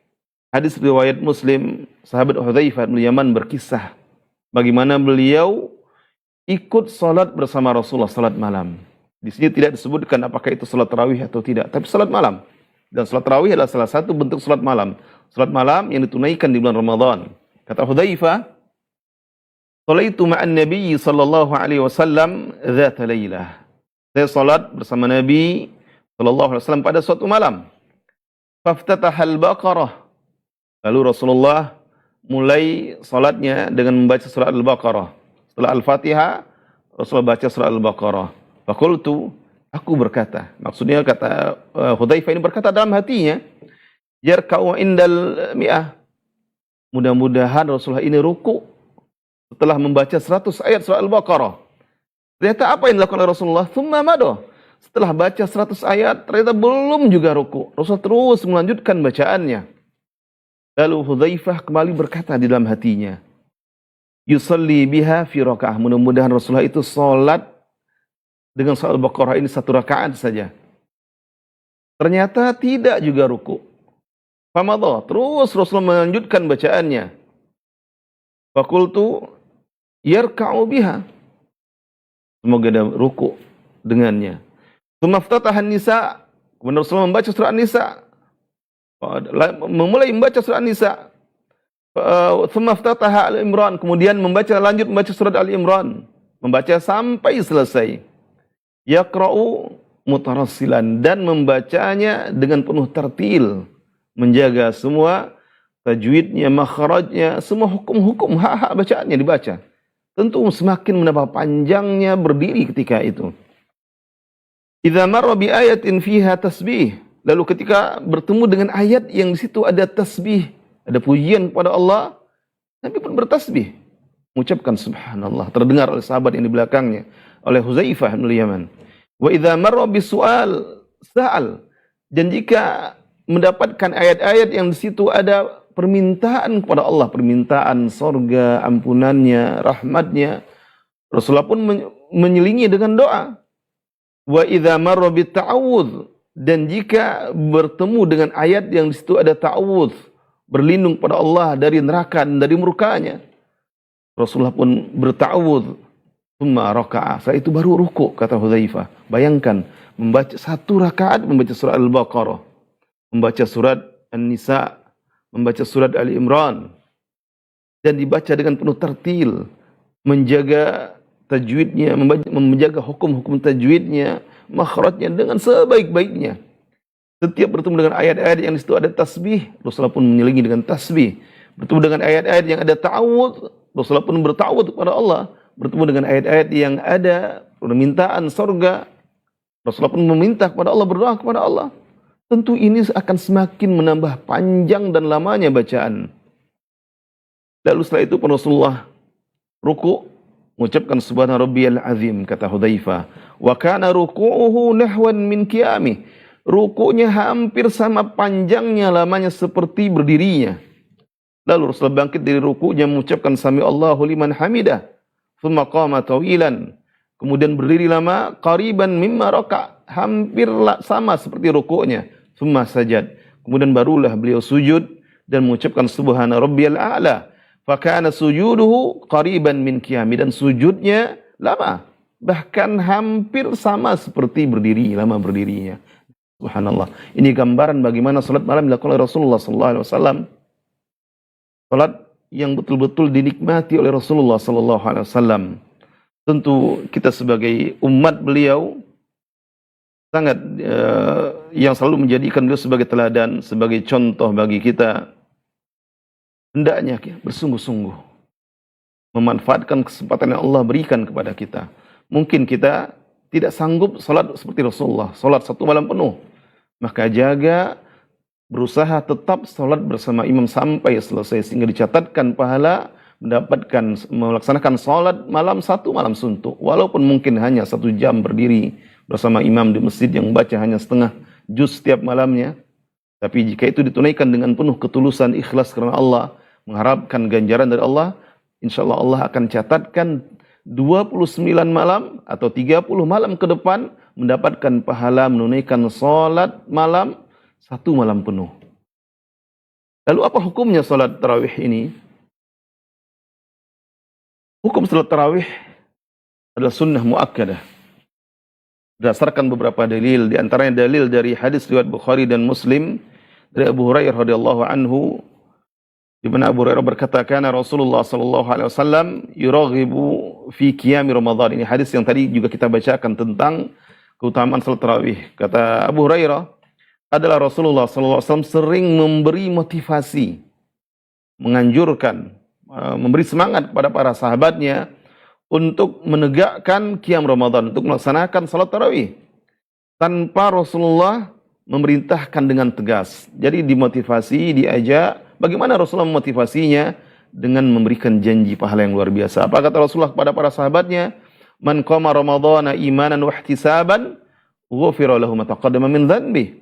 hadis riwayat Muslim, sahabat Hudzaifah bin Yaman berkisah bagaimana beliau ikut salat bersama Rasulullah salat malam. Di sini tidak disebutkan apakah itu salat tarawih atau tidak, tapi salat malam. Dan salat tarawih adalah salah satu bentuk salat malam. Salat malam yang ditunaikan di bulan Ramadan. Kata Hudzaifah, "Shalaitu ma'an Nabi sallallahu alaihi wasallam dzata lailah." Saya salat bersama Nabi sallallahu alaihi wasallam pada suatu malam. Faftatahal Baqarah. Lalu Rasulullah mulai salatnya dengan membaca surah Al-Baqarah. Setelah Al-Fatihah, Rasulullah baca surah Al-Baqarah. Faqultu, aku berkata, maksudnya kata Hudzaifah ini berkata dalam hatinya, yarka'u indal mi'ah. Mudah-mudahan Rasulullah ini ruku setelah membaca 100 ayat surah Al-Baqarah. Ternyata apa yang dilakukan oleh Rasulullah? Tsumma mado. Setelah baca 100 ayat, ternyata belum juga ruku. Rasulullah terus melanjutkan bacaannya. Lalu Hudzaifah kembali berkata di dalam hatinya, yusalli biha fi raka'ah. Mudah-mudahan Rasulullah itu salat dengan surah Al-Baqarah ini 1 rakaat saja. Ternyata tidak juga ruku. Famadha. Terus Rasulullah melanjutkan bacaannya. Faqultu yarka'u biha. Semoga ada ruku dengannya. Tsummaftatahan nisa. Kemudian Rasulullah membaca surah An-Nisa. Memulai membaca surah An-Nisa. Tsummaftataha Al-Imran. Kemudian lanjut membaca surat Al-Imran. Membaca sampai selesai. Yaqra'u mutarassilan. Dan membacanya dengan penuh tartil. Menjaga semua tajwidnya, makhrajnya, semua hukum-hukum, hak-hak bacaannya dibaca. Tentu semakin menambah panjangnya berdiri ketika itu. Idza marra bi ayatin fiha tasbih. Lalu ketika bertemu dengan ayat yang di situ ada tasbih, ada pujian kepada Allah, Nabi pun bertasbih, mengucapkan subhanallah. Terdengar oleh sahabat yang di belakangnya, oleh Hudzaifah bin Yaman. Wa idza marra bi su'al sa'al. Dan jika mendapatkan ayat-ayat yang di situ ada permintaan kepada Allah, permintaan sorga, ampunannya, rahmatnya, Rasulullah pun menyelingi dengan doa. Wa idza marra bit ta'awudz. Dan jika bertemu dengan ayat yang di situ ada ta'awudz, berlindung pada Allah dari neraka dan dari murkanya, Rasulullah pun berta'awudz. Tsumma raka'a. Setelah itu baru ruku, kata Hudzaifah. Bayangkan membaca 1 rakaat, membaca surah Al-Baqarah, membaca surat An-Nisa, membaca surat Ali Imran, dan dibaca dengan penuh tartil, menjaga tajwidnya, menjaga hukum-hukum tajwidnya, makhrajnya dengan sebaik-baiknya. Setiap bertemu dengan ayat-ayat yang di situ ada tasbih, Rasulullah pun menyelingi dengan tasbih. Bertemu dengan ayat-ayat yang ada ta'awudz, Rasulullah pun berta'awudz kepada Allah. Bertemu dengan ayat-ayat yang ada permintaan surga, Rasulullah pun meminta kepada Allah, berdoa kepada Allah. Tentu ini akan semakin menambah panjang dan lamanya bacaan. Lalu setelah itu Rasulullah ruku, mengucapkan subhana rabbiyal azim, kata Hudzaifah. Wa kana ruku'uhu nahwan min qiyamih. Ruku'nya hampir sama panjangnya, lamanya seperti berdirinya. Lalu Rasulullah bangkit dari ruku'nya mengucapkan sami Allahu liman hamidah. thumma qama tawilan, kemudian berdiri lama, qariban mimma raka', hampir sama seperti rukuknya, thumma sajad, kemudian barulah beliau sujud dan mengucapkan subhana rabbiyal a'la, fa kana sujuduhu qariban min qiyami, dan sujudnya lama, bahkan hampir sama seperti berdiri, lama berdirinya. Subhanallah. Ini gambaran bagaimana salat malam dilakukan oleh Rasulullah sallallahu alaihi wasallam. Salat yang betul-betul dinikmati oleh Rasulullah sallallahu alaihi wasallam. Tentu kita sebagai umat beliau sangat yang selalu menjadikan beliau sebagai teladan, sebagai contoh bagi kita. Hendaknya bersungguh-sungguh memanfaatkan kesempatan yang Allah berikan kepada kita. Mungkin kita tidak sanggup salat seperti Rasulullah, salat 1 malam penuh. Maka jaga, berusaha tetap salat bersama imam sampai selesai, sehingga dicatatkan pahala melaksanakan salat malam 1 malam suntuk. Walaupun mungkin hanya 1 jam berdiri bersama imam di masjid yang baca hanya setengah juz setiap malamnya. Tapi jika itu ditunaikan dengan penuh ketulusan, ikhlas karena Allah, mengharapkan ganjaran dari Allah, insyaallah Allah akan catatkan 29 malam atau 30 malam ke depan mendapatkan pahala menunaikan salat malam 1 malam penuh. Lalu apa hukumnya salat tarawih ini? Hukum salat tarawih adalah sunnah muakkadah. Berdasarkan beberapa dalil, di antaranya dalil dari hadis riwayat Bukhari dan Muslim dari Abu Hurairah radhiyallahu anhu, di mana Abu Hurairah berkata, "Kana Rasulullah sallallahu alaihi wasallam yuraghibu fi qiyam Ramadan." Ini hadis yang tadi juga kita bacakan tentang keutamaan salat tarawih. Kata Abu Hurairah, adalah Rasulullah sallallahu alaihi wasallam sering memberi motivasi, menganjurkan, memberi semangat kepada para sahabatnya untuk menegakkan qiyam Ramadan, untuk melaksanakan salat tarawih tanpa Rasulullah memerintahkan dengan tegas. Jadi dimotivasi, diajak. Bagaimana Rasulullah memotivasinya? Dengan memberikan janji pahala yang luar biasa. Apa kata Rasulullah kepada para sahabatnya? Man qama Ramadhana imanan wa ihtisaban, ghufira lahu ma taqaddama min dhanbi.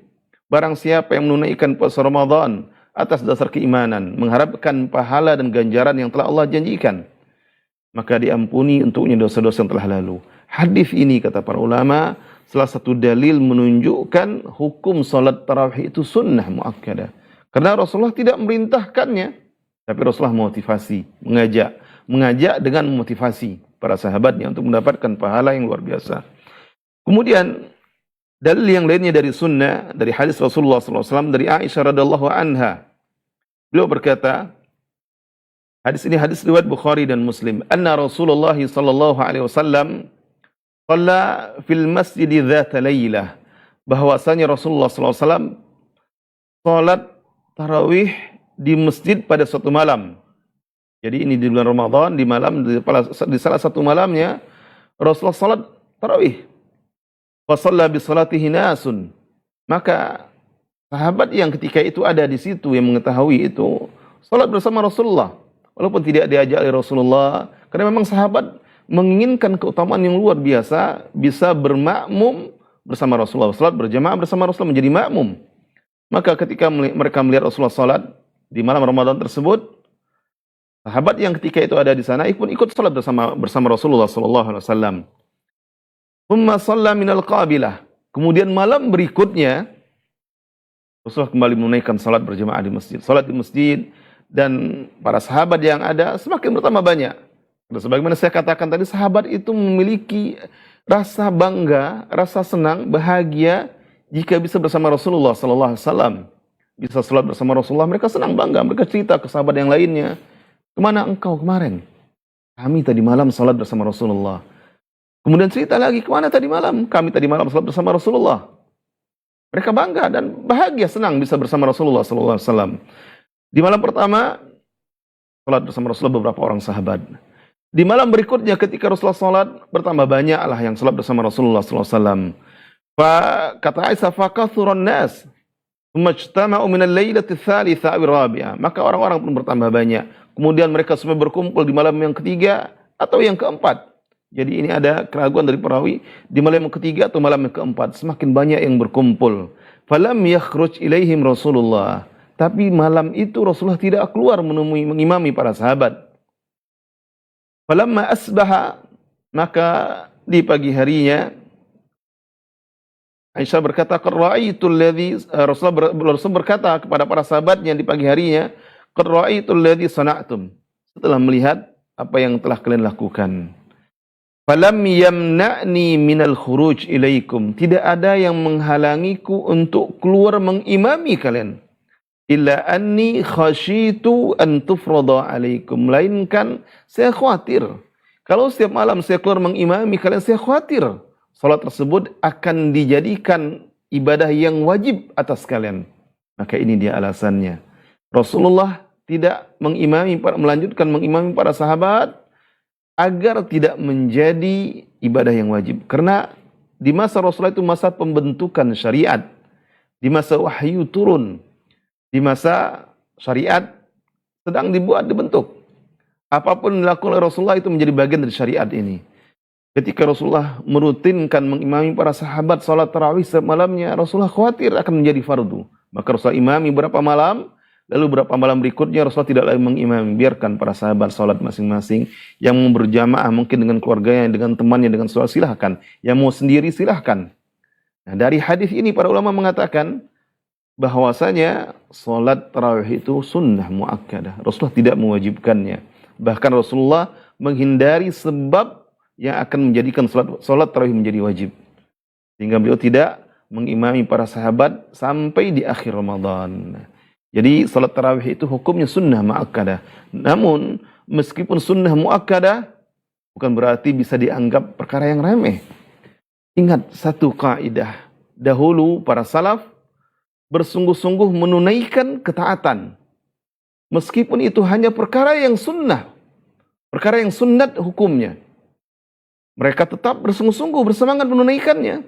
Barang siapa yang menunaikan puasa Ramadan atas dasar keimanan, mengharapkan pahala dan ganjaran yang telah Allah janjikan, maka diampuni untuknya dosa-dosa yang telah lalu. Hadis ini, kata para ulama, salah satu dalil menunjukkan hukum salat tarawih itu sunnah muakkadah. Karena Rasulullah tidak memerintahkannya, tapi Rasulullah memotivasi, mengajak dengan memotivasi para sahabatnya untuk mendapatkan pahala yang luar biasa. Kemudian dalil yang lainnya dari sunnah, dari hadis Rasulullah SAW dari Aisyah radhiyallahu anha. Beliau berkata, hadis ini hadis riwayat Bukhari dan Muslim, anna Rasulullah sallallahu alaihi wasallam shalla fil masjid dzata lailah, bahwasanya Rasulullah sallallahu alaihi wasallam salat tarawih di masjid pada suatu malam. Jadi ini di bulan Ramadan, di salah satu malamnya Rasulullah salat tarawih. Fa shalla bi salatihi nasun. Maka sahabat yang ketika itu ada di situ yang mengetahui itu salat bersama Rasulullah. Walaupun tidak diajak oleh Rasulullah, karena memang sahabat menginginkan keutamaan yang luar biasa, bisa bermakmum bersama Rasulullah, salat berjamaah bersama Rasulullah, menjadi makmum. Maka ketika mereka melihat Rasulullah salat di malam Ramadan tersebut, sahabat yang ketika itu ada di sana pun ikut salat bersama Rasulullah sallallahu alaihi wasallam. Tsumma shalla minal qabilah. Kemudian malam berikutnya Rasulullah kembali menunaikan salat berjamaah di masjid. Salat di masjid, dan para sahabat yang ada semakin bertambah banyak. Dan sebagaimana saya katakan tadi, sahabat itu memiliki rasa bangga, rasa senang, bahagia jika bisa bersama Rasulullah sallallahu alaihi wasallam. Bisa salat bersama Rasulullah, mereka senang, bangga. Mereka cerita ke sahabat yang lainnya, "Kemana engkau kemarin?" "Kami tadi malam salat bersama Rasulullah." Kemudian cerita lagi, "Kemana tadi malam?" "Kami tadi malam salat bersama Rasulullah." Mereka bangga dan bahagia, senang bisa bersama Rasulullah sallallahu alaihi wasallam. Di malam pertama salat bersama Rasulullah beberapa orang sahabat. Di malam berikutnya ketika Rasulullah salat, bertambah banyaklah yang salat bersama Rasulullah sallallahu alaihi wasallam. Kata Aisyah, "Fakathurun nas, tsumma ijtama'u min al-lailati ats-tsalitsah aw ar-rabi'ah." Maka orang-orang pun bertambah banyak. Kemudian mereka semua berkumpul di malam yang ketiga atau yang keempat. Jadi ini ada keraguan dari perawi, di malam yang ketiga atau malam yang keempat. Semakin banyak yang berkumpul. Falam yakhruj ilaihim Rasulullah. Tapi malam itu Rasulullah tidak keluar menemui, mengimami para sahabat. Falamma asbaha, maka di pagi harinya Aisyah berkata, "Qarra'aitul ladzi," Rasul berkata kepada para sahabatnya di pagi harinya, "Qarra'aitul ladzi sana'tum." Setelah melihat apa yang telah kalian lakukan. "Falam yamna'ni minal khuruj ilaikum." Tidak ada yang menghalangiku untuk keluar mengimami kalian. "Illa anni khasyitu an tufrada alaikum." Melainkan saya khawatir kalau setiap malam saya keluar mengimami kalian, saya khawatir salat tersebut akan dijadikan ibadah yang wajib atas kalian. Maka ini dia alasannya. Rasulullah tidak melanjutkan mengimami para sahabat agar tidak menjadi ibadah yang wajib. Karena di masa Rasulullah itu masa pembentukan syariat, di masa wahyu turun, di masa syariat sedang dibentuk. Apapun yang dilakukan oleh Rasulullah itu menjadi bagian dari syariat ini. Ketika Rasulullah merutinkan mengimami para sahabat salat tarawih setiap malamnya, Rasulullah khawatir akan menjadi fardu. Maka Rasulullah imami berapa malam, lalu berapa malam berikutnya Rasulullah tidak lagi mengimami. Biarkan para sahabat salat masing-masing. Yang mau berjamaah mungkin dengan keluarganya, dengan temannya, dengan saudara, silahkan. Yang mau sendiri silahkan. Nah, dari hadis ini para ulama mengatakan bahwasanya salat tarawih itu sunnah muakkadah. Rasulullah tidak mewajibkannya. Bahkan Rasulullah menghindari sebab yang akan menjadikan salat tarawih menjadi wajib. Sehingga beliau tidak mengimami para sahabat sampai di akhir Ramadan. Jadi salat tarawih itu hukumnya sunnah muakkadah. Namun meskipun sunnah muakkadah bukan berarti bisa dianggap perkara yang remeh. Ingat satu kaidah. Dahulu para salaf bersungguh-sungguh menunaikan ketaatan. Meskipun itu hanya perkara yang sunnah, perkara yang sunnat hukumnya. Mereka tetap bersungguh-sungguh bersemangat menunaikannya.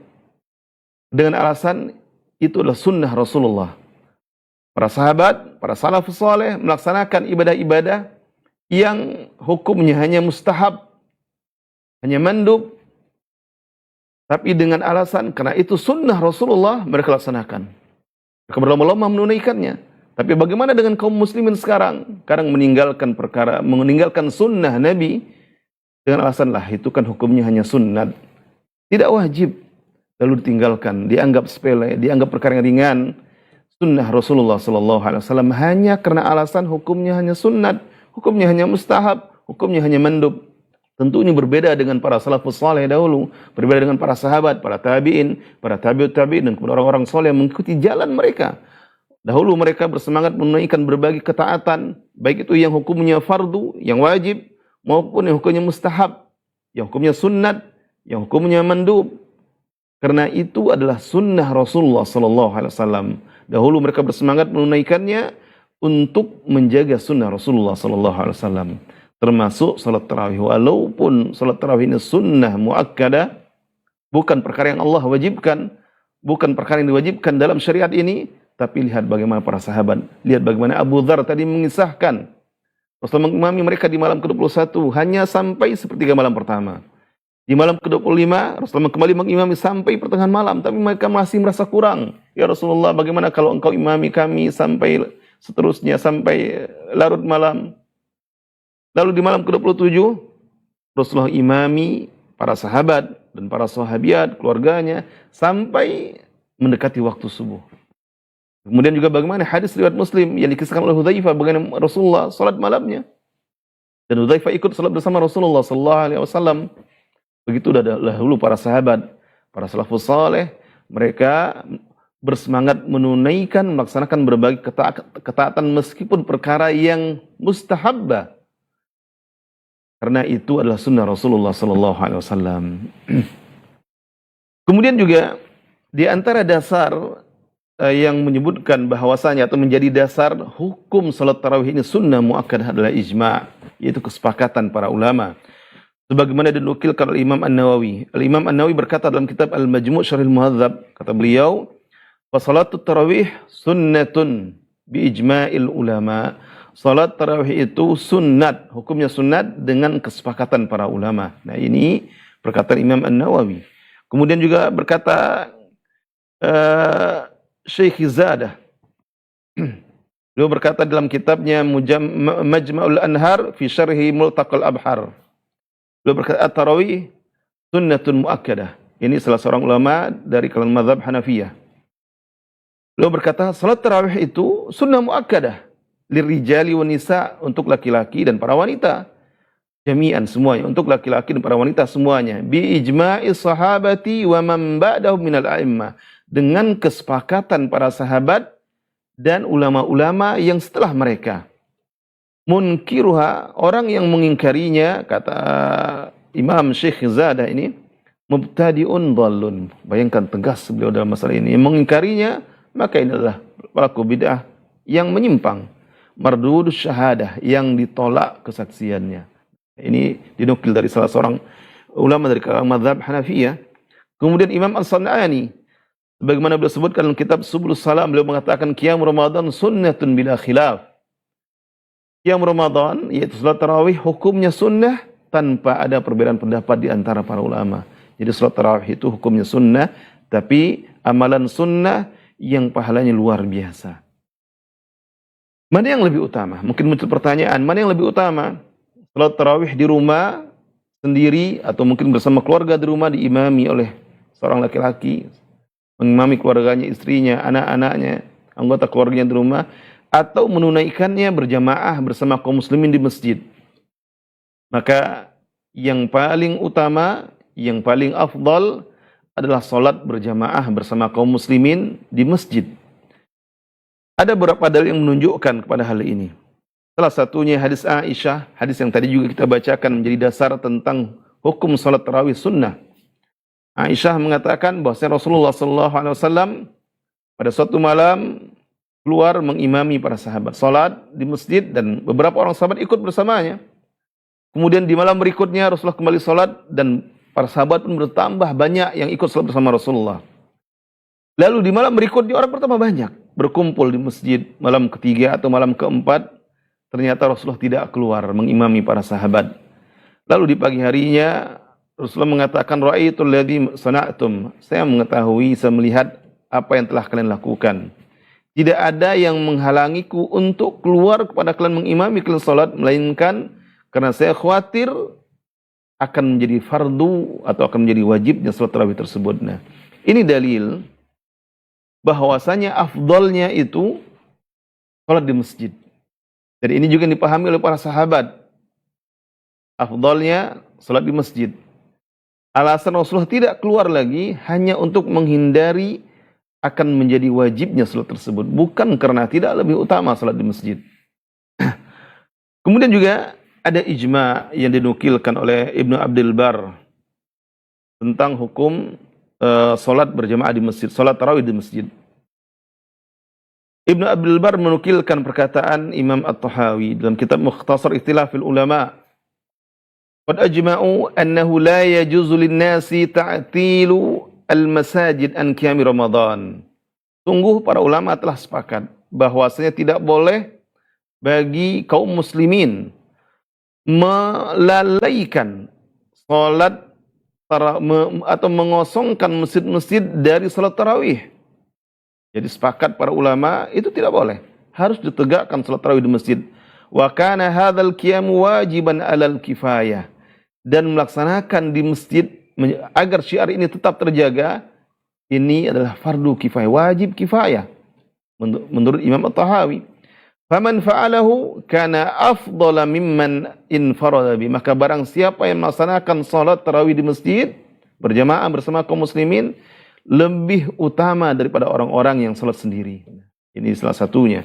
Dengan alasan itu adalah sunnah Rasulullah. Para sahabat, para salafus saleh melaksanakan ibadah-ibadah yang hukumnya hanya mustahab, hanya mandub. Tapi dengan alasan karena itu sunnah Rasulullah mereka laksanakan. Mereka berlomba-lomba menunaikannya. Tapi bagaimana dengan kaum muslimin sekarang? Kadang meninggalkan sunnah Nabi dengan alasan lah itu kan hukumnya hanya sunnat, tidak wajib, lalu ditinggalkan, dianggap sepele, dianggap perkara yang ringan. Sunnah Rasulullah SAW hanya karena alasan hukumnya hanya sunnat, hukumnya hanya mustahab, hukumnya hanya mandub. Tentu ini berbeda dengan para salafus saleh dahulu, berbeda dengan para sahabat, para tabi'in, para tabi'ut tabi'in, dan orang-orang saleh yang mengikuti jalan mereka. Dahulu mereka bersemangat menunaikan berbagai ketaatan, baik itu yang hukumnya fardu, yang wajib, maupun yang hukumnya mustahab, yang hukumnya sunnat, yang hukumnya mandub. Karena itu adalah sunnah Rasulullah SAW. Dahulu mereka bersemangat menunaikannya untuk menjaga sunnah Rasulullah SAW. Termasuk salat tarawih. Walaupun salat tarawih ini sunnah muakkadah, bukan perkara yang Allah wajibkan, bukan perkara yang diwajibkan dalam syariat ini, tapi lihat bagaimana para sahabat. Lihat bagaimana Abu Dzar tadi mengisahkan. Rasulullah mengimami mereka di malam ke-21 hanya sampai sepertiga malam pertama. Di malam ke-25 Rasulullah kembali mengimami sampai pertengahan malam, tapi mereka masih merasa kurang. Ya Rasulullah, bagaimana kalau engkau imami kami sampai seterusnya, sampai larut malam. Lalu di malam ke-27 Rasulullah imami para sahabat dan para sahabiat, keluarganya, sampai mendekati waktu subuh. Kemudian juga bagaimana hadis riwayat Muslim yang dikisahkan oleh Hudzaifah bagaimana Rasulullah salat malamnya. Dan Hudzaifah ikut salat bersama Rasulullah sallallahu alaihi wasallam. Begitu dahulu para sahabat, para salafus saleh, mereka bersemangat menunaikan, melaksanakan berbagai ketaatan meskipun perkara yang mustahabbah. Karena itu adalah sunnah Rasulullah sallallahu alaihi wasallam. Kemudian juga di antara dasar yang menyebutkan bahwasanya atau menjadi dasar hukum salat tarawih ini sunnah muakkadah adalah ijma', yaitu kesepakatan para ulama. Sebagaimana dinukilkan oleh Imam An-Nawawi. Al-Imam An-Nawawi berkata dalam kitab Al-Majmu' Syarhil Muhadzab, kata beliau, "Fa salatut tarawih sunnatun bi ijma'il ulama." Salat tarawih itu sunnat, hukumnya sunnat dengan kesepakatan para ulama. Nah, ini perkataan Imam An-Nawawi. Kemudian juga berkata Syekh Zadah. Beliau berkata dalam kitabnya Majma'ul Anhar fi Syarhi Multaqal Abhar. Beliau berkata, at-tarawih sunnatun muakkadah. Ini salah seorang ulama dari kalangan mazhab Hanafiyah. Beliau berkata, salat tarawih itu sunnah muakkadah lirijali wan nisa, untuk laki-laki dan para wanita. Jami'an, semuanya, untuk laki-laki dan para wanita semuanya. Bi ijma'is sahabati wa man ba'dahum minal a'immah, dengan kesepakatan para sahabat dan ulama-ulama yang setelah mereka. Munkiruha, orang yang mengingkarinya, kata Imam Syekh Zadah ini, mubtadi'un dhallun. Bayangkan tegas beliau dalam masalah ini. Yang mengingkarinya, maka ini adalah pelaku bid'ah yang menyimpang. Mardudus syahadah, yang ditolak kesaksiannya. Ini dinukil dari salah seorang ulama dari kalangan mazhab Hanafiyah. Kemudian Imam As-San'ani, sebagaimana beliau sebutkan dalam kitab Subulus Salam, beliau mengatakan qiyam Ramadan sunnatun bila khilaf. Qiyam Ramadan, yaitu salat tarawih, hukumnya sunnah tanpa ada perbedaan pendapat di antara para ulama. Jadi salat tarawih itu hukumnya sunnah, tapi amalan sunnah yang pahalanya luar biasa. Mana yang lebih utama? Mungkin muncul pertanyaan, mana yang lebih utama? Salat tarawih di rumah sendiri atau mungkin bersama keluarga di rumah diimami oleh seorang laki-laki, mengimami keluarganya, istrinya, anak-anaknya, anggota keluarganya di rumah, atau menunaikannya berjamaah bersama kaum muslimin di masjid. Maka yang paling utama, yang paling afdal adalah salat berjamaah bersama kaum muslimin di masjid. Ada beberapa dalil yang menunjukkan kepada hal ini. Salah satunya hadis Aisyah, hadis yang tadi juga kita bacakan menjadi dasar tentang hukum salat tarawih sunnah. Aisyah mengatakan bahwa Rasulullah SAW pada suatu malam keluar mengimami para sahabat salat di masjid dan beberapa orang sahabat ikut bersamanya. Kemudian di malam berikutnya Rasulullah kembali salat dan para sahabat pun bertambah banyak yang ikut salat bersama Rasulullah. Lalu di malam berikutnya orang bertambah banyak berkumpul di masjid malam ketiga atau malam keempat. Ternyata Rasulullah tidak keluar mengimami para sahabat. Lalu di pagi harinya Rasulullah mengatakan, ra'aitul ladzi sana'tum. Saya mengetahui, saya melihat apa yang telah kalian lakukan. Tidak ada yang menghalangiku untuk keluar kepada kalian mengimami kalian salat, melainkan karena saya khawatir akan menjadi fardu atau akan menjadi wajibnya salat tarawih tersebut. Nah, ini dalil bahwasanya afdalnya itu salat di masjid. Jadi ini juga dipahami oleh para sahabat. Afdalnya salat di masjid. Alasan Rasulullah tidak keluar lagi hanya untuk menghindari akan menjadi wajibnya salat tersebut. Bukan karena tidak lebih utama salat di masjid. Kemudian juga ada ijma yang dinukilkan oleh Ibnu Abdul Bar tentang hukum salat berjamaah di masjid, salat tarawih di masjid. Ibnu Abdul Bar menukilkan perkataan Imam At-Tahawi dalam kitab Mukhtasar Ikhtilafil Ulama. Qad ajma'u annahu la yajuzu lin-nasi ta'tilu al-masajid an qiyam Ramadan. Sungguh para ulama telah sepakat bahwasanya tidak boleh bagi kaum muslimin melalaikan salat atau mengosongkan masjid-masjid dari salat tarawih. Jadi sepakat para ulama itu tidak boleh. Harus ditegakkan salat tarawih di masjid. Wa kana hadzal qiyam wajiban 'alal kifayah. Dan melaksanakan di masjid agar syiar ini tetap terjaga, ini adalah fardu kifayah, wajib kifayah. Menurut Imam At-Tahawi. Faman fa'alahu kana afdala mimman infarada bi. Maka barang siapa yang melaksanakan salat tarawih di masjid berjamaah bersama kaum muslimin, lebih utama daripada orang-orang yang salat sendiri. Ini salah satunya.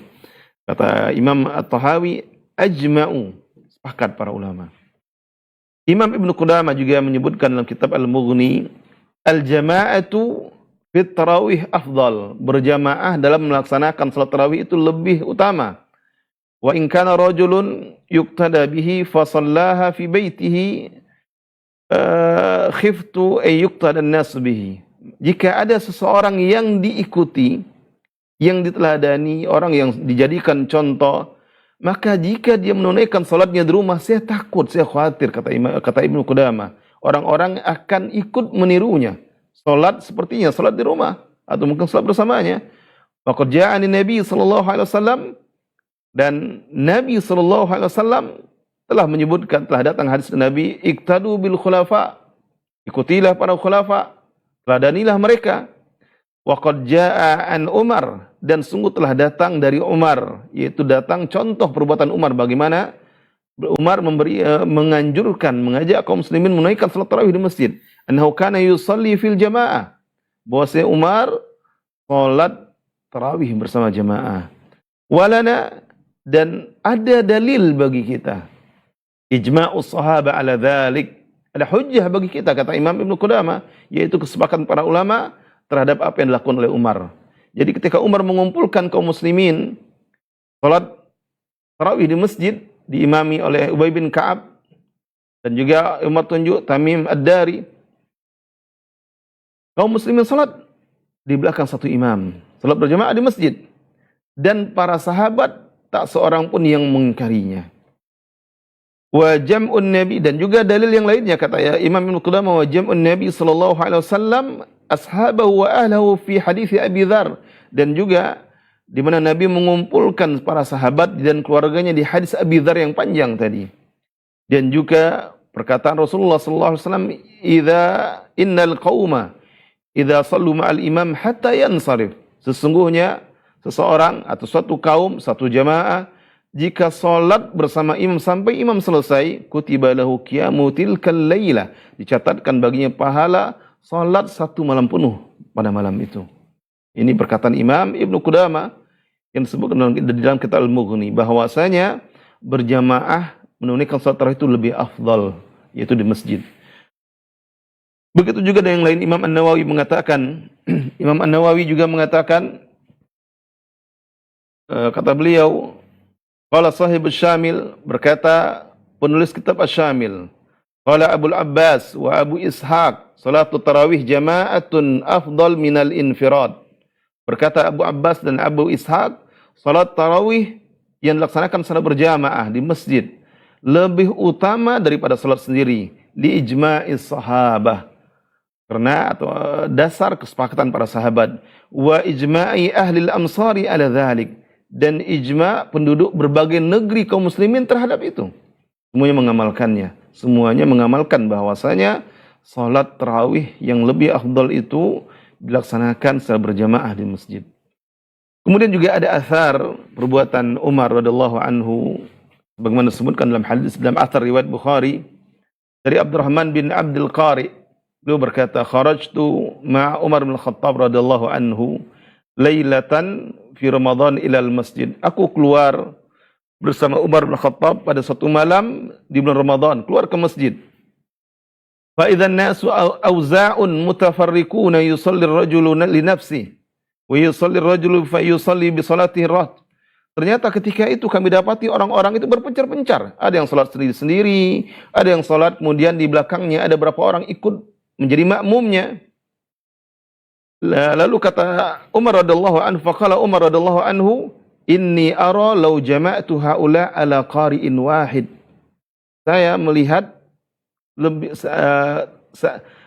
Kata Imam At-Tahawi, ajma'u, sepakat para ulama. Imam Ibnu Qudamah juga menyebutkan dalam kitab Al-Mughni, al-jama'atu fit tarawih afdal. Berjamaah dalam melaksanakan salat tarawih itu lebih utama. Wa in kana rajulun yuqtada bihi fa sallaha fi baitihi khiftu ay yuqtada an-nas bihi. Jika ada seseorang yang diikuti, yang diteladani, orang yang dijadikan contoh, maka jika dia menunaikan salatnya di rumah, saya takut, saya khawatir, kata Ibnu Qudamah, orang-orang akan ikut menirunya. Salat sepertinya salat di rumah atau mungkin salat bersamanya. Faqad ja'ani Nabi sallallahu alaihi wasallam, dan Nabi sallallahu alaihi wasallam telah menyebutkan, telah datang hadis Nabi, iqtadu bil khulafa, ikutilah para khulafa, teladanilah mereka. Wa qad jaa an Umar, dan sungguh telah datang dari Umar, yaitu datang contoh perbuatan Umar bagaimana Umar menganjurkan, mengajak kaum muslimin menunaikan salat tarawih di masjid. Annahu kana yusalli fil jamaah, bahwasanya Umar salat tarawih bersama jamaah. Walana, dan ada dalil bagi kita, ijma'us sahaba ala dzalik, ada hujjah bagi kita, kata Imam Ibnu Qudamah, yaitu kesepakatan para ulama terhadap apa yang dilakukan oleh Umar. Jadi ketika Umar mengumpulkan kaum muslimin salat tarawih di masjid diimami oleh Ubay bin Ka'ab, dan juga Umar tunjuk Tamim Ad-Dari, kaum muslimin salat di belakang satu imam, salat berjamaah di masjid, dan para sahabat tak seorang pun yang mengingkarinya. Wa jam'un Nabi, dan juga dalil yang lainnya, kata ya Imam Ibnu Qudamah, wa jam'un Nabi sallallahu alaihi wasallam ashabahu wa ahlahu fi hadits Abi Dzar, dan juga di mana Nabi mengumpulkan para sahabat dan keluarganya di hadis Abi Dzar yang panjang tadi. Dan juga perkataan Rasulullah sallallahu alaihi wasallam, "Idza innal qauma idza sallu ma'al imam hatta yansarif." Sesungguhnya seseorang atau suatu kaum, satu jamaah, jika salat bersama imam sampai imam selesai, kutiba lahu qiyamu tilkal lailah, dicatatkan baginya pahala salat satu malam penuh pada malam itu. Ini perkataan Imam Ibnu Qudamah yang disebutkan di dalam kitab Al-Mughni, bahwasanya berjamaah menunaikan salat tarawih itu lebih afdal, yaitu di masjid. Begitu juga dengan yang lain, Imam An-Nawawi mengatakan, Imam An-Nawawi juga mengatakan, kata beliau, qala sahib Asy-Syamil, berkata penulis kitab Asy-Syamil, qala Abu Abbas wa Abu Ishaq, salatu tarawih jama'atun afdal minal infirad. Berkata Abu Abbas dan Abu Ishaq, salat tarawih yang dilaksanakan secara berjamaah di masjid lebih utama daripada salat sendiri, li ijma'is sahabah, karena atau dasar kesepakatan para sahabat, wa ijma'i ahli al-amsari ala dhalik, dan ijma' penduduk berbagai negeri kaum muslimin terhadap itu. Semuanya mengamalkannya, semuanya mengamalkan bahwasanya salat tarawih yang lebih afdal itu dilaksanakan secara berjamaah di masjid. Kemudian juga ada athar perbuatan Umar radhiyallahu anhu, bagaimana disebutkan dalam hadis dalam athar riwayat Bukhari dari Abdurrahman bin Abdul Qari. Beliau berkata, kharajtu ma'a Umar bin Khattab radhiyallahu anhu lailatan fi Ramadan ila al-masjid. Aku keluar bersama Umar bin Khattab pada suatu malam di bulan Ramadan, keluar ke masjid. Fa idzan nasu auza'un mutafarriquna yusalli ar-rajulu li nafsihi wa yusalli ar-rajulu fa yusalli bi salatihi ar-raht. Ternyata ketika itu kami dapati orang-orang itu berpencar-pencar. Ada yang salat sendiri-sendiri, ada yang salat kemudian di belakangnya ada berapa orang ikut menjadi makmumnya. Lalu kata Umar radhiyallahu anhu, faqala Umar radhiyallahu anhu, inni ara law jama'tu haula ala qari'in wahid. Saya melihat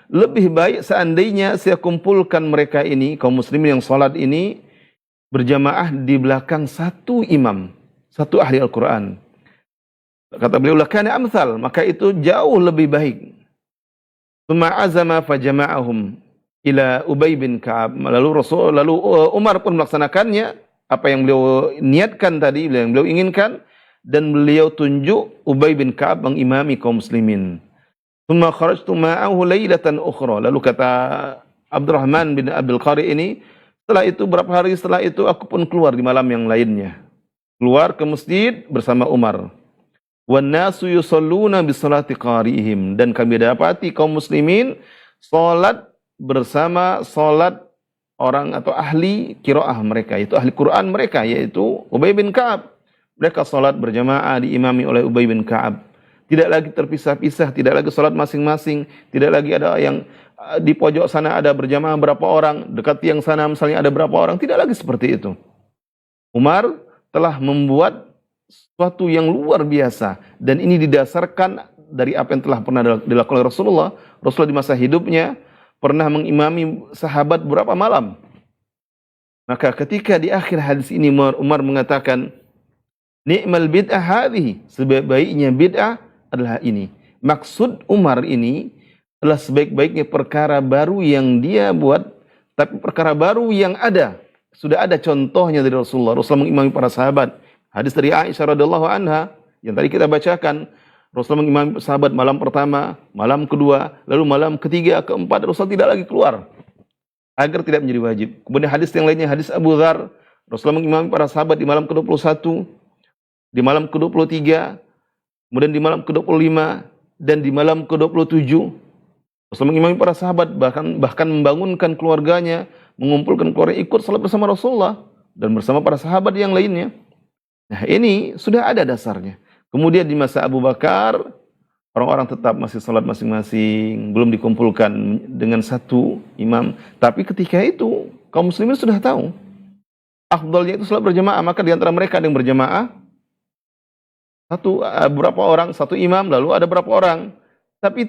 lebih baik seandainya saya kumpulkan mereka ini, kaum muslimin yang salat ini, berjamaah di belakang satu imam, satu ahli Al-Quran. Kata beliau, lakana amthal, maka itu jauh lebih baik. Tsumma azama fajama'ahum ila Ubay bin Ka'ab. Lalu Umar pun melaksanakannya, apa yang beliau niatkan tadi, yang beliau inginkan, dan beliau tunjuk Ubay bin Ka'ab mengimami kaum muslimin. Tsumma kharajtu ma'ahu lailatan ukhra. Lalu kata Abdurrahman bin Abdul Qari ini, setelah itu beberapa hari setelah itu aku pun keluar di malam yang lainnya. Keluar ke masjid bersama Umar. Wan nasu yusalluna bi salati qari'ihim, dan kami dapati kaum muslimin salat bersama salat orang atau ahli qiraah mereka, yaitu ahli Quran mereka, yaitu Ubay bin Ka'ab. Mereka salat berjamaah diimami oleh Ubay bin Ka'ab. Tidak lagi terpisah-pisah, tidak lagi salat masing-masing, tidak lagi ada yang di pojok sana ada berjamaah berapa orang, dekat tiang sana misalnya ada berapa orang, tidak lagi seperti itu. Umar telah membuat sesuatu yang luar biasa, dan ini didasarkan dari apa yang telah pernah dilakukan oleh Rasulullah. Rasulullah di masa hidupnya pernah mengimami sahabat berapa malam. Maka ketika di akhir hadis ini Umar mengatakan, Ni'mal bid'ah hadhihi, sebaik-baiknya bid'ah adalah ini. Maksud Umar ini adalah sebaik-baiknya perkara baru yang dia buat, tapi perkara baru yang ada. Sudah ada contohnya dari Rasulullah. Rasulullah mengimami para sahabat. Hadis dari Aisyah radhiyallahu anha yang tadi kita bacakan. Rasulullah mengimami sahabat malam pertama, malam kedua, lalu malam ketiga, keempat Rasulullah tidak lagi keluar agar tidak menjadi wajib. Kemudian hadis yang lainnya, hadis Abu Dzar, Rasulullah mengimami para sahabat di malam ke-21, di malam ke-23, kemudian di malam ke-25, dan di malam ke-27. Rasulullah mengimami para sahabat, bahkan membangunkan keluarganya, mengumpulkan keluarga ikut salat bersama Rasulullah dan bersama para sahabat yang lainnya. Nah, ini sudah ada dasarnya. Kemudian di masa Abu Bakar, orang-orang tetap masih salat masing-masing, belum dikumpulkan dengan satu imam. Tapi ketika itu, kaum muslimin sudah tahu afdalnya itu salat berjamaah, maka di antara mereka ada yang berjamaah, beberapa orang, satu imam, lalu ada berapa orang, tapi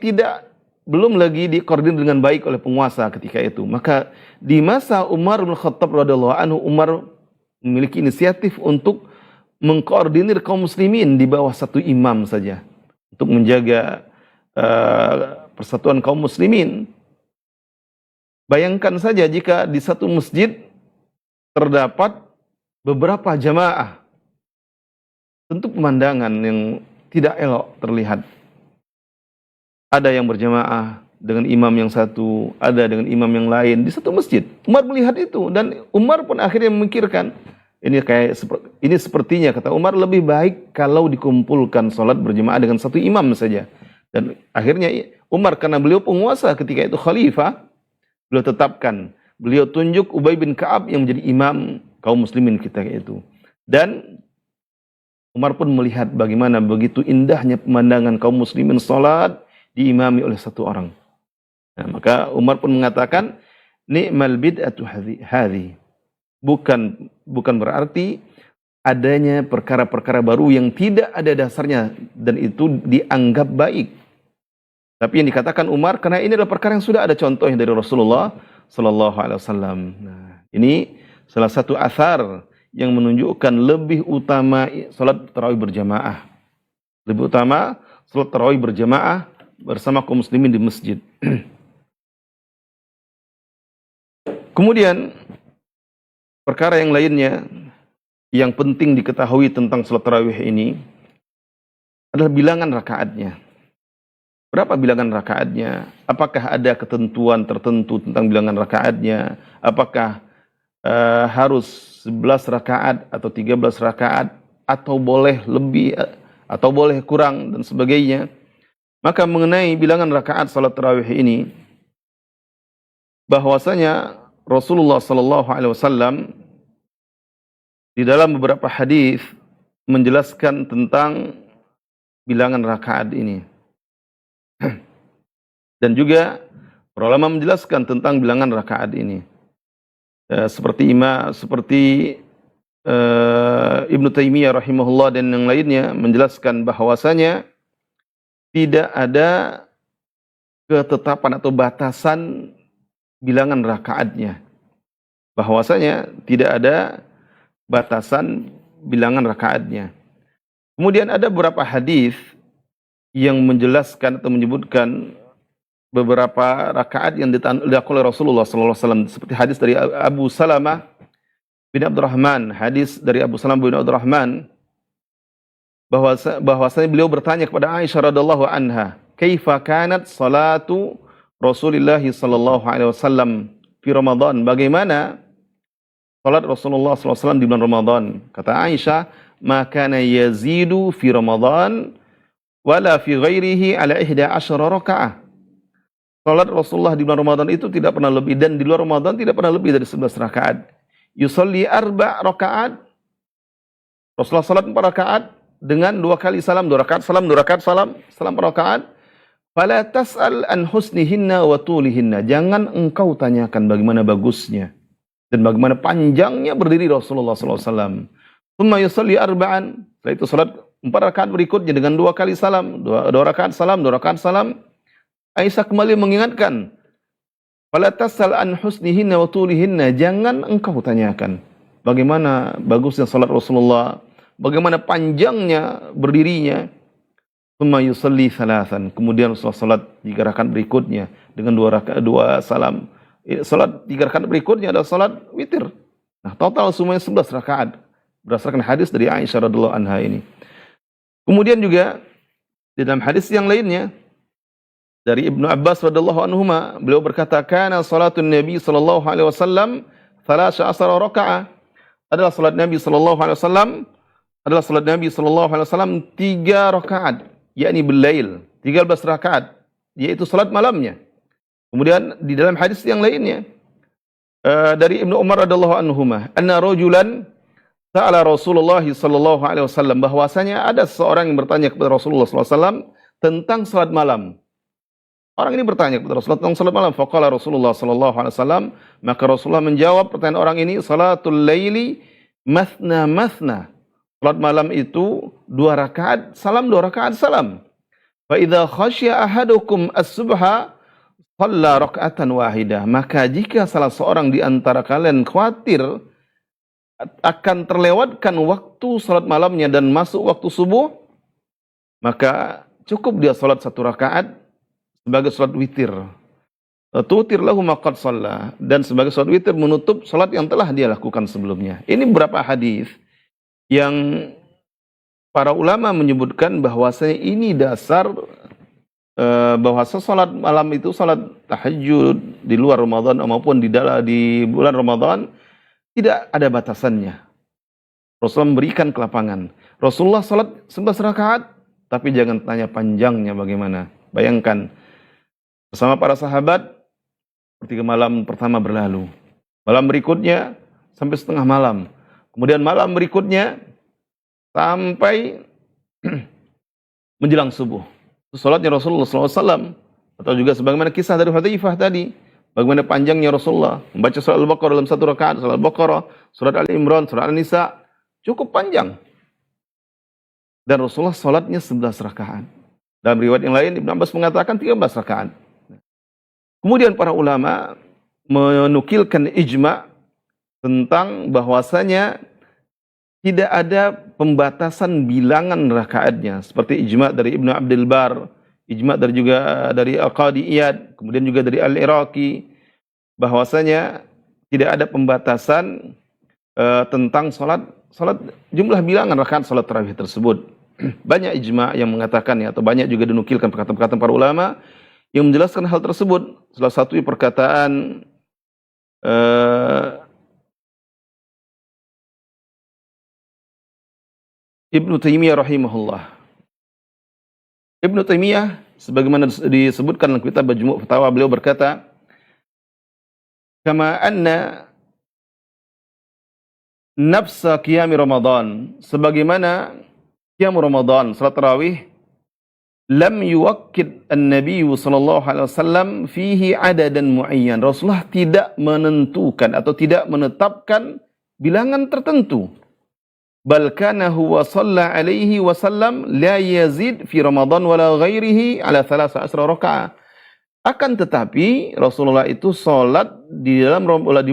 belum lagi dikoordinir dengan baik oleh penguasa ketika itu. Maka di masa Umar bin Khattab radhiyallahu anhu, Umar memiliki inisiatif untuk mengkoordinir kaum muslimin di bawah satu imam saja untuk menjaga persatuan kaum muslimin. Bayangkan saja jika di satu masjid terdapat beberapa jamaah, tentu pemandangan yang tidak elok terlihat. Ada yang berjamaah dengan imam yang satu, ada dengan imam yang lain di satu masjid. Umar melihat itu dan Umar pun akhirnya memikirkan, ini sepertinya kata Umar lebih baik kalau dikumpulkan salat berjamaah dengan satu imam saja. Dan akhirnya Umar, karena beliau penguasa ketika itu, khalifah, beliau tetapkan, beliau tunjuk Ubay bin Ka'ab yang menjadi imam kaum muslimin ketika itu. Dan Umar pun melihat bagaimana begitu indahnya pemandangan kaum muslimin salat diimami oleh satu orang. Nah, maka Umar pun mengatakan, ni'mal bid'atu hadhi. Bukan berarti adanya perkara-perkara baru yang tidak ada dasarnya dan itu dianggap baik. Tapi yang dikatakan Umar karena ini adalah perkara yang sudah ada contohnya dari Rasulullah sallallahu alaihi wasallam. Nah, ini salah satu athar yang menunjukkan lebih utama salat tarawih berjamaah. Lebih utama salat tarawih berjamaah bersama kaum muslimin di masjid. Kemudian perkara yang lainnya yang penting diketahui tentang salat tarawih ini adalah bilangan rakaatnya. Berapa bilangan rakaatnya? Apakah ada ketentuan tertentu tentang bilangan rakaatnya? Apakah harus 11 rakaat atau 13 rakaat atau boleh lebih atau boleh kurang dan sebagainya? Maka mengenai bilangan rakaat salat tarawih ini, bahwasanya Rasulullah sallallahu alaihi wasallam di dalam beberapa hadis menjelaskan tentang bilangan rakaat ini. Dan juga para ulama menjelaskan tentang bilangan rakaat ini. Seperti Ibnu Taimiyah rahimahullah dan yang lainnya menjelaskan bahwasanya tidak ada ketetapan atau batasan bilangan rakaatnya. Bahwasanya tidak ada batasan bilangan rakaatnya. Kemudian ada beberapa hadis yang menjelaskan atau menyebutkan beberapa rakaat yang dilakukan oleh Rasulullah SAW, seperti hadis dari Abu Salamah bin Abdurrahman, hadis dari Abu Salamah bin Abdurrahman, bahwasanya beliau bertanya kepada Aisyah radhiyallahu anha, "Kaifa kanat salatu Rasulullah sallallahu alaihi wasallam fi Ramadan?" Bagaimana salat Rasulullah SAW di bulan Ramadan? Kata Aisyah, "Ma kana yazidu fi Ramadan wala fi ghairihi ala 11 rakaah." Salat Rasulullah di bulan Ramadan itu tidak pernah lebih, dan di luar Ramadan tidak pernah lebih dari 11 rakaat. Yusalli 4 rakaat. Rasulullah salat 4 rakaat dengan 2 kali salam, 2 rakaat salam, 2 rakaat salam, salam 4 rakaat. Fala tas'al an husnihinna wa tulihinna. Jangan engkau tanyakan bagaimana bagusnya dan bagaimana panjangnya berdiri Rasulullah SAW. Tsumma yusalli 4. Setelah itu salat 4 rakaat berikutnya dengan 2 kali salam, 2 rakaat salam, 2 rakaat salam. Aisyah kembali mengingatkan, fala tas'al an husnihinna wa tulihinna. Jangan engkau tanyakan bagaimana bagusnya salat Rasulullah, bagaimana panjangnya berdirinya. Tsumma yusalli thalathan. Kemudian salat 3 rakaat berikutnya dengan 2 salam. Salat 3 rakaat berikutnya adalah salat witir. Nah, total semuanya 11 rakaat berdasarkan hadis dari Aisyah radhiyallahu anha ini. Kemudian juga di dalam hadis yang lainnya dari Ibnu Abbas radhiyallahu anhuma, beliau berkata, "Kana salatun Nabi sallallahu alaihi wasallam 13 rakaat." Adalah salat Nabi sallallahu alaihi wasallam 3 rakaat, yakni bilail, 13 rakaat, yaitu salat malamnya. Kemudian di dalam hadis yang lainnya dari Ibnu Umar radhiyallahu anhuma, anna rajulan sa'ala Rasulullah sallallahu alaihi wasallam, bahwasanya ada seorang yang bertanya kepada Rasulullah sallallahu alaihi wasallam tentang salat malam. Orang ini bertanya kepada Rasulullah tentang salat malam. Faqala Rasulullah sallallahu alaihi wasallam, maka Rasulullah menjawab pertanyaan orang ini, salatul laili mathna mathna. Salat malam itu 2 rakaat salam, 2 rakaat salam. Fa idza khasya ahadukum as-subha shalla raka'atan wahidah. Maka jika salah seorang di antara kalian khawatir akan terlewatkan waktu salat malamnya dan masuk waktu subuh, maka cukup dia salat 1 rakaat sebagai salat witir. Tutir lahu ma qad shalla, dan sebagai salat witir menutup salat yang telah dia lakukan sebelumnya. Ini beberapa hadis yang para ulama menyebutkan bahwasanya ini dasar bahwasa salat malam itu, salat tahajud di luar Ramadan maupun di bulan Ramadan tidak ada batasannya. Rasulullah memberikan kelapangan. Rasulullah salat 11 rakaat, tapi jangan tanya panjangnya bagaimana. Bayangkan bersama para sahabat, 3 malam pertama berlalu. Malam berikutnya sampai setengah malam. Kemudian malam berikutnya sampai menjelang subuh. Salatnya Rasulullah SAW, atau juga sebagaimana kisah dari Hudzaifah tadi, bagaimana panjangnya Rasulullah membaca surat Al-Baqarah dalam 1 rakaat, surat Al-Baqarah, surat Al-Imran, surat An-Nisa, cukup panjang. Dan Rasulullah salatnya 11 rakaat. Dalam riwayat yang lain, Ibnu Abbas mengatakan 13 rakaat. Kemudian para ulama menukilkan ijma' tentang bahwasanya tidak ada pembatasan bilangan rakaatnya, seperti ijma' dari Ibnu Abdul Bar, ijma' dari Al-Qadi Iyad, kemudian juga dari Al-Iraqi, bahwasanya tidak ada pembatasan tentang salat jumlah bilangan rakaat salat tarawih tersebut. Banyak ijma' yang mengatakannya, atau banyak juga dinukilkan perkataan-perkataan para ulama yang menjelaskan hal tersebut. Salah satu perkataan Ibnu Taimiyah rahimahullah. Ibnu Taimiyah sebagaimana disebutkan dalam kitab Majmu' Fatawa, beliau berkata, "Kama anna nafsa qiyam Ramadan, sebagaimana qiyam Ramadan, salat tarawih, lam yuwakkid an-nabiy sallallahu alaihi wasallam fihi adadan muayyan." Rasulullah tidak menentukan atau tidak menetapkan bilangan tertentu. Bal kana huwa shalla alaihi wasallam la yazid fi Ramadan wala ghairihi ala 13 rakaat. Akan tetapi Rasulullah itu salat di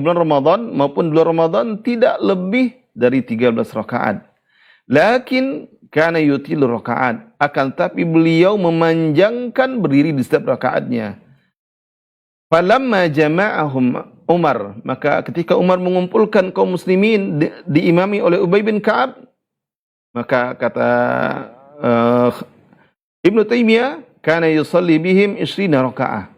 bulan Ramadan maupun di luar Ramadan tidak lebih dari 13 rakaat. Lakin kana yutilu rakaat, akan tetapi beliau memanjangkan berdiri di setiap rakaatnya. Falamma jama'ahum Umar, maka ketika Umar mengumpulkan kaum muslimin diimami oleh Ubay bin Ka'ab, maka kata Ibnu Taimiyah, kana yusalli bihim 20 rakaat.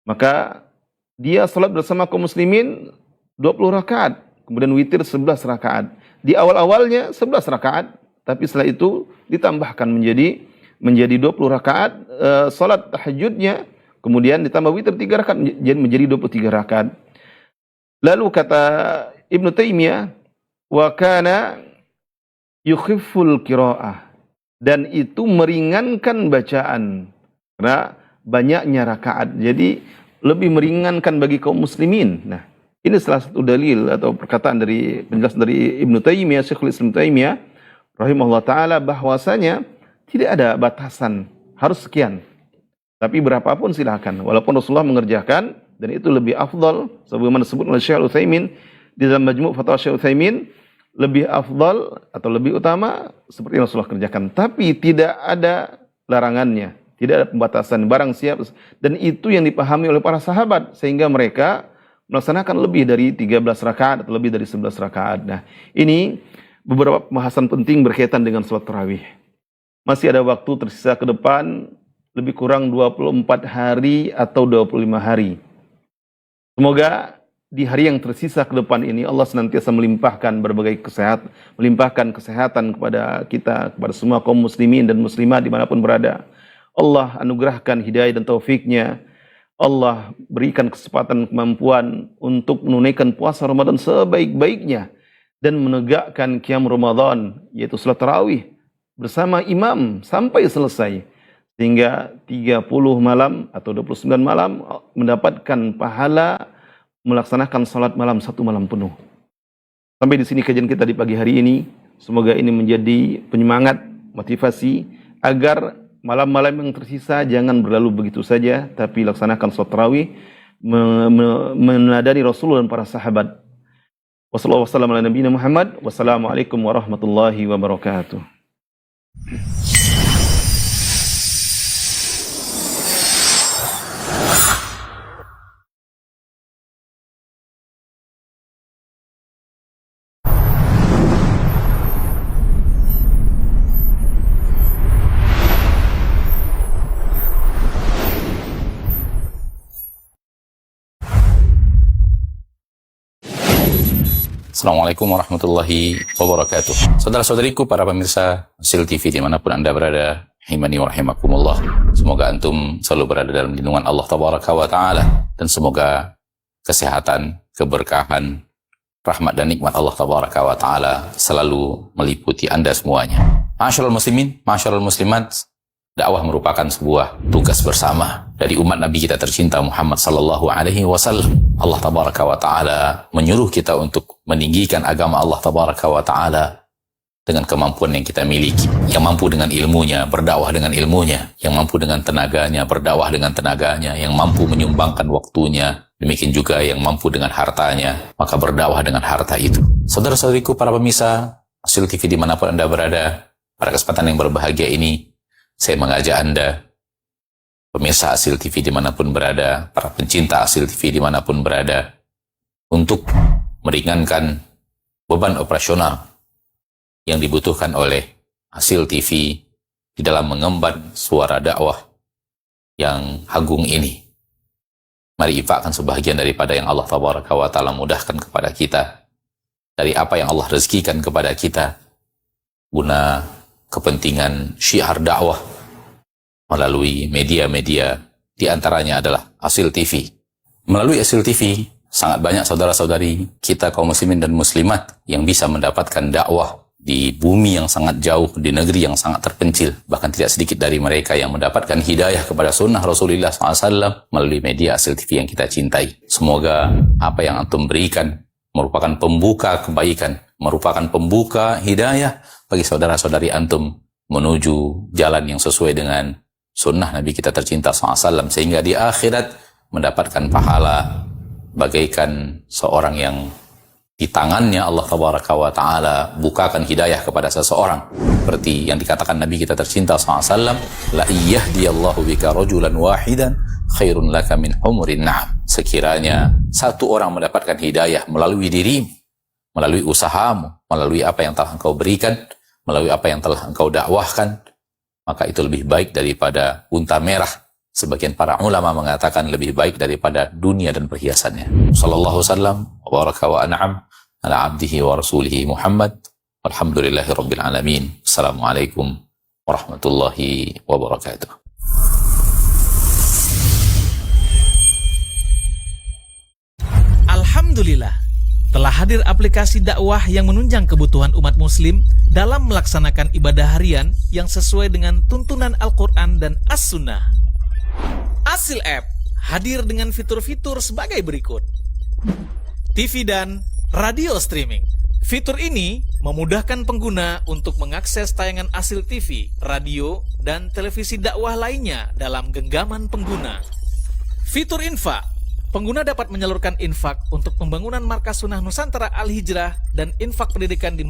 Maka dia salat bersama kaum muslimin 20 rakaat, kemudian witir 11 rakaat. Di awal-awalnya 11 rakaat, tapi setelah itu ditambahkan menjadi 20 rakaat salat tahajudnya. Kemudian ditambah witir 3 rakaat menjadi 23 rakaat. Lalu kata Ibnu Taimiyah, wa kana yukhifful qiraah, dan itu meringankan bacaan karena banyaknya rakaat. Jadi lebih meringankan bagi kaum muslimin. Nah, ini salah satu dalil atau perkataan dari penjelasan dari Ibnu Taimiyah, Syekhul Islam Taimiyah rahimahullah taala, bahwasanya tidak ada batasan harus sekian. Tapi berapapun silakan. Walaupun Rasulullah mengerjakan, dan itu lebih afdal, sebagaimana disebut oleh Syekh Utsaimin di dalam Majmu' Fatawa Syekh Utsaimin, lebih afdal atau lebih utama seperti yang Rasulullah kerjakan. Tapi tidak ada larangannya, tidak ada pembatasan barang siap. Dan itu yang dipahami oleh para sahabat, sehingga mereka melaksanakan lebih dari 13 rakaat atau lebih dari 11 rakaat. Nah, ini beberapa pembahasan penting berkaitan dengan sholat tarawih. Masih ada waktu tersisa ke depan, lebih kurang 24 hari atau 25 hari. Semoga di hari yang tersisa ke depan ini Allah senantiasa melimpahkan berbagai kesehatan kepada kita, kepada semua kaum muslimin dan muslimat dimanapun berada. Allah anugerahkan hidayah dan taufiknya. Allah berikan kesempatan kemampuan untuk menunaikan puasa Ramadan sebaik-baiknya dan menegakkan qiyam Ramadan, yaitu salat tarawih bersama imam sampai selesai, sehingga 30 malam atau 29 malam mendapatkan pahala melaksanakan salat malam satu malam penuh. Sampai di sini kajian kita di pagi hari ini. Semoga ini menjadi penyemangat, motivasi agar malam-malam yang tersisa jangan berlalu begitu saja, tapi laksanakan salat tarawih menadani Rasulullah dan para sahabat. Wassalamualaikum warahmatullahi wabarakatuh. Assalamualaikum warahmatullahi wabarakatuh. Saudara-saudariku, para pemirsa Hasil TV dimanapun Anda berada, rahimani wa rahimakumullah. Semoga antum selalu berada dalam lindungan Allah Tabaraka wa Ta'ala, dan semoga kesehatan, keberkahan, rahmat dan nikmat Allah Tabaraka wa Ta'ala selalu meliputi Anda semuanya. Ma'asyiral muslimin, ma'asyiral muslimat, dakwah merupakan sebuah tugas bersama dari umat Nabi kita tercinta Muhammad sallallahu alaihi wasallam. Allah Tabaraka wa Ta'ala menyuruh kita untuk meninggikan agama Allah Tabaraka wa Ta'ala dengan kemampuan yang kita miliki. Yang mampu dengan ilmunya, berdakwah dengan ilmunya. Yang mampu dengan tenaganya, berdakwah dengan tenaganya. Yang mampu menyumbangkan waktunya. Demikian juga yang mampu dengan hartanya, maka berdakwah dengan harta itu. Saudara-saudariku, para pemirsa Hasil TV dimanapun Anda berada, pada kesempatan yang berbahagia ini, saya mengajak Anda, pemirsa Hasil TV dimanapun berada, para pencinta Hasil TV dimanapun berada, untuk meringankan beban operasional yang dibutuhkan oleh Hasil TV di dalam mengemban suara dakwah yang agung ini. Mari infakkan sebahagian daripada yang Allah Tabaraka wa Ta'ala mudahkan kepada kita, dari apa yang Allah rezekikan kepada kita, guna kepentingan syiar dakwah melalui media-media, di antaranya adalah Hasil TV. Melalui Hasil TV, sangat banyak saudara-saudari kita kaum muslimin dan muslimat yang bisa mendapatkan dakwah di bumi yang sangat jauh, di negeri yang sangat terpencil. Bahkan tidak sedikit dari mereka yang mendapatkan hidayah kepada sunnah Rasulullah SAW melalui media Hasil TV yang kita cintai. Semoga apa yang antum berikan merupakan pembuka kebaikan, merupakan pembuka hidayah bagi saudara-saudari antum menuju jalan yang sesuai dengan sunnah Nabi kita tercinta SAW, sehingga di akhirat mendapatkan pahala bagaikan seorang yang di tangannya Allah Tabaraka wa Ta'ala bukakan hidayah kepada seseorang, seperti yang dikatakan Nabi kita tercinta SAW, la iyahdiyallahu bika rajulan wahidan khairun laka min humurin na'am. Sekiranya satu orang mendapatkan hidayah melalui dirimu, melalui usahamu, melalui apa yang telah engkau berikan, melalui apa yang telah engkau dakwahkan, maka itu lebih baik daripada unta merah. Sebagian para ulama mengatakan lebih baik daripada dunia dan perhiasannya. Sallallahu wasallam wa baraka wa an'am ala abdihi wa rasulihi Muhammad. Walhamdulillahi rabbil alamin. Assalamualaikum warahmatullahi wabarakatuh. Alhamdulillah, telah hadir aplikasi dakwah yang menunjang kebutuhan umat muslim dalam melaksanakan ibadah harian yang sesuai dengan tuntunan Al-Quran dan As-Sunnah. Hasil App hadir dengan fitur-fitur sebagai berikut: TV dan radio streaming. Fitur ini memudahkan pengguna untuk mengakses tayangan Hasil TV, radio, dan televisi dakwah lainnya dalam genggaman pengguna. Fitur infak Pengguna dapat menyalurkan infak untuk pembangunan Markas Sunnah Nusantara Al-Hijrah dan infak pendidikan di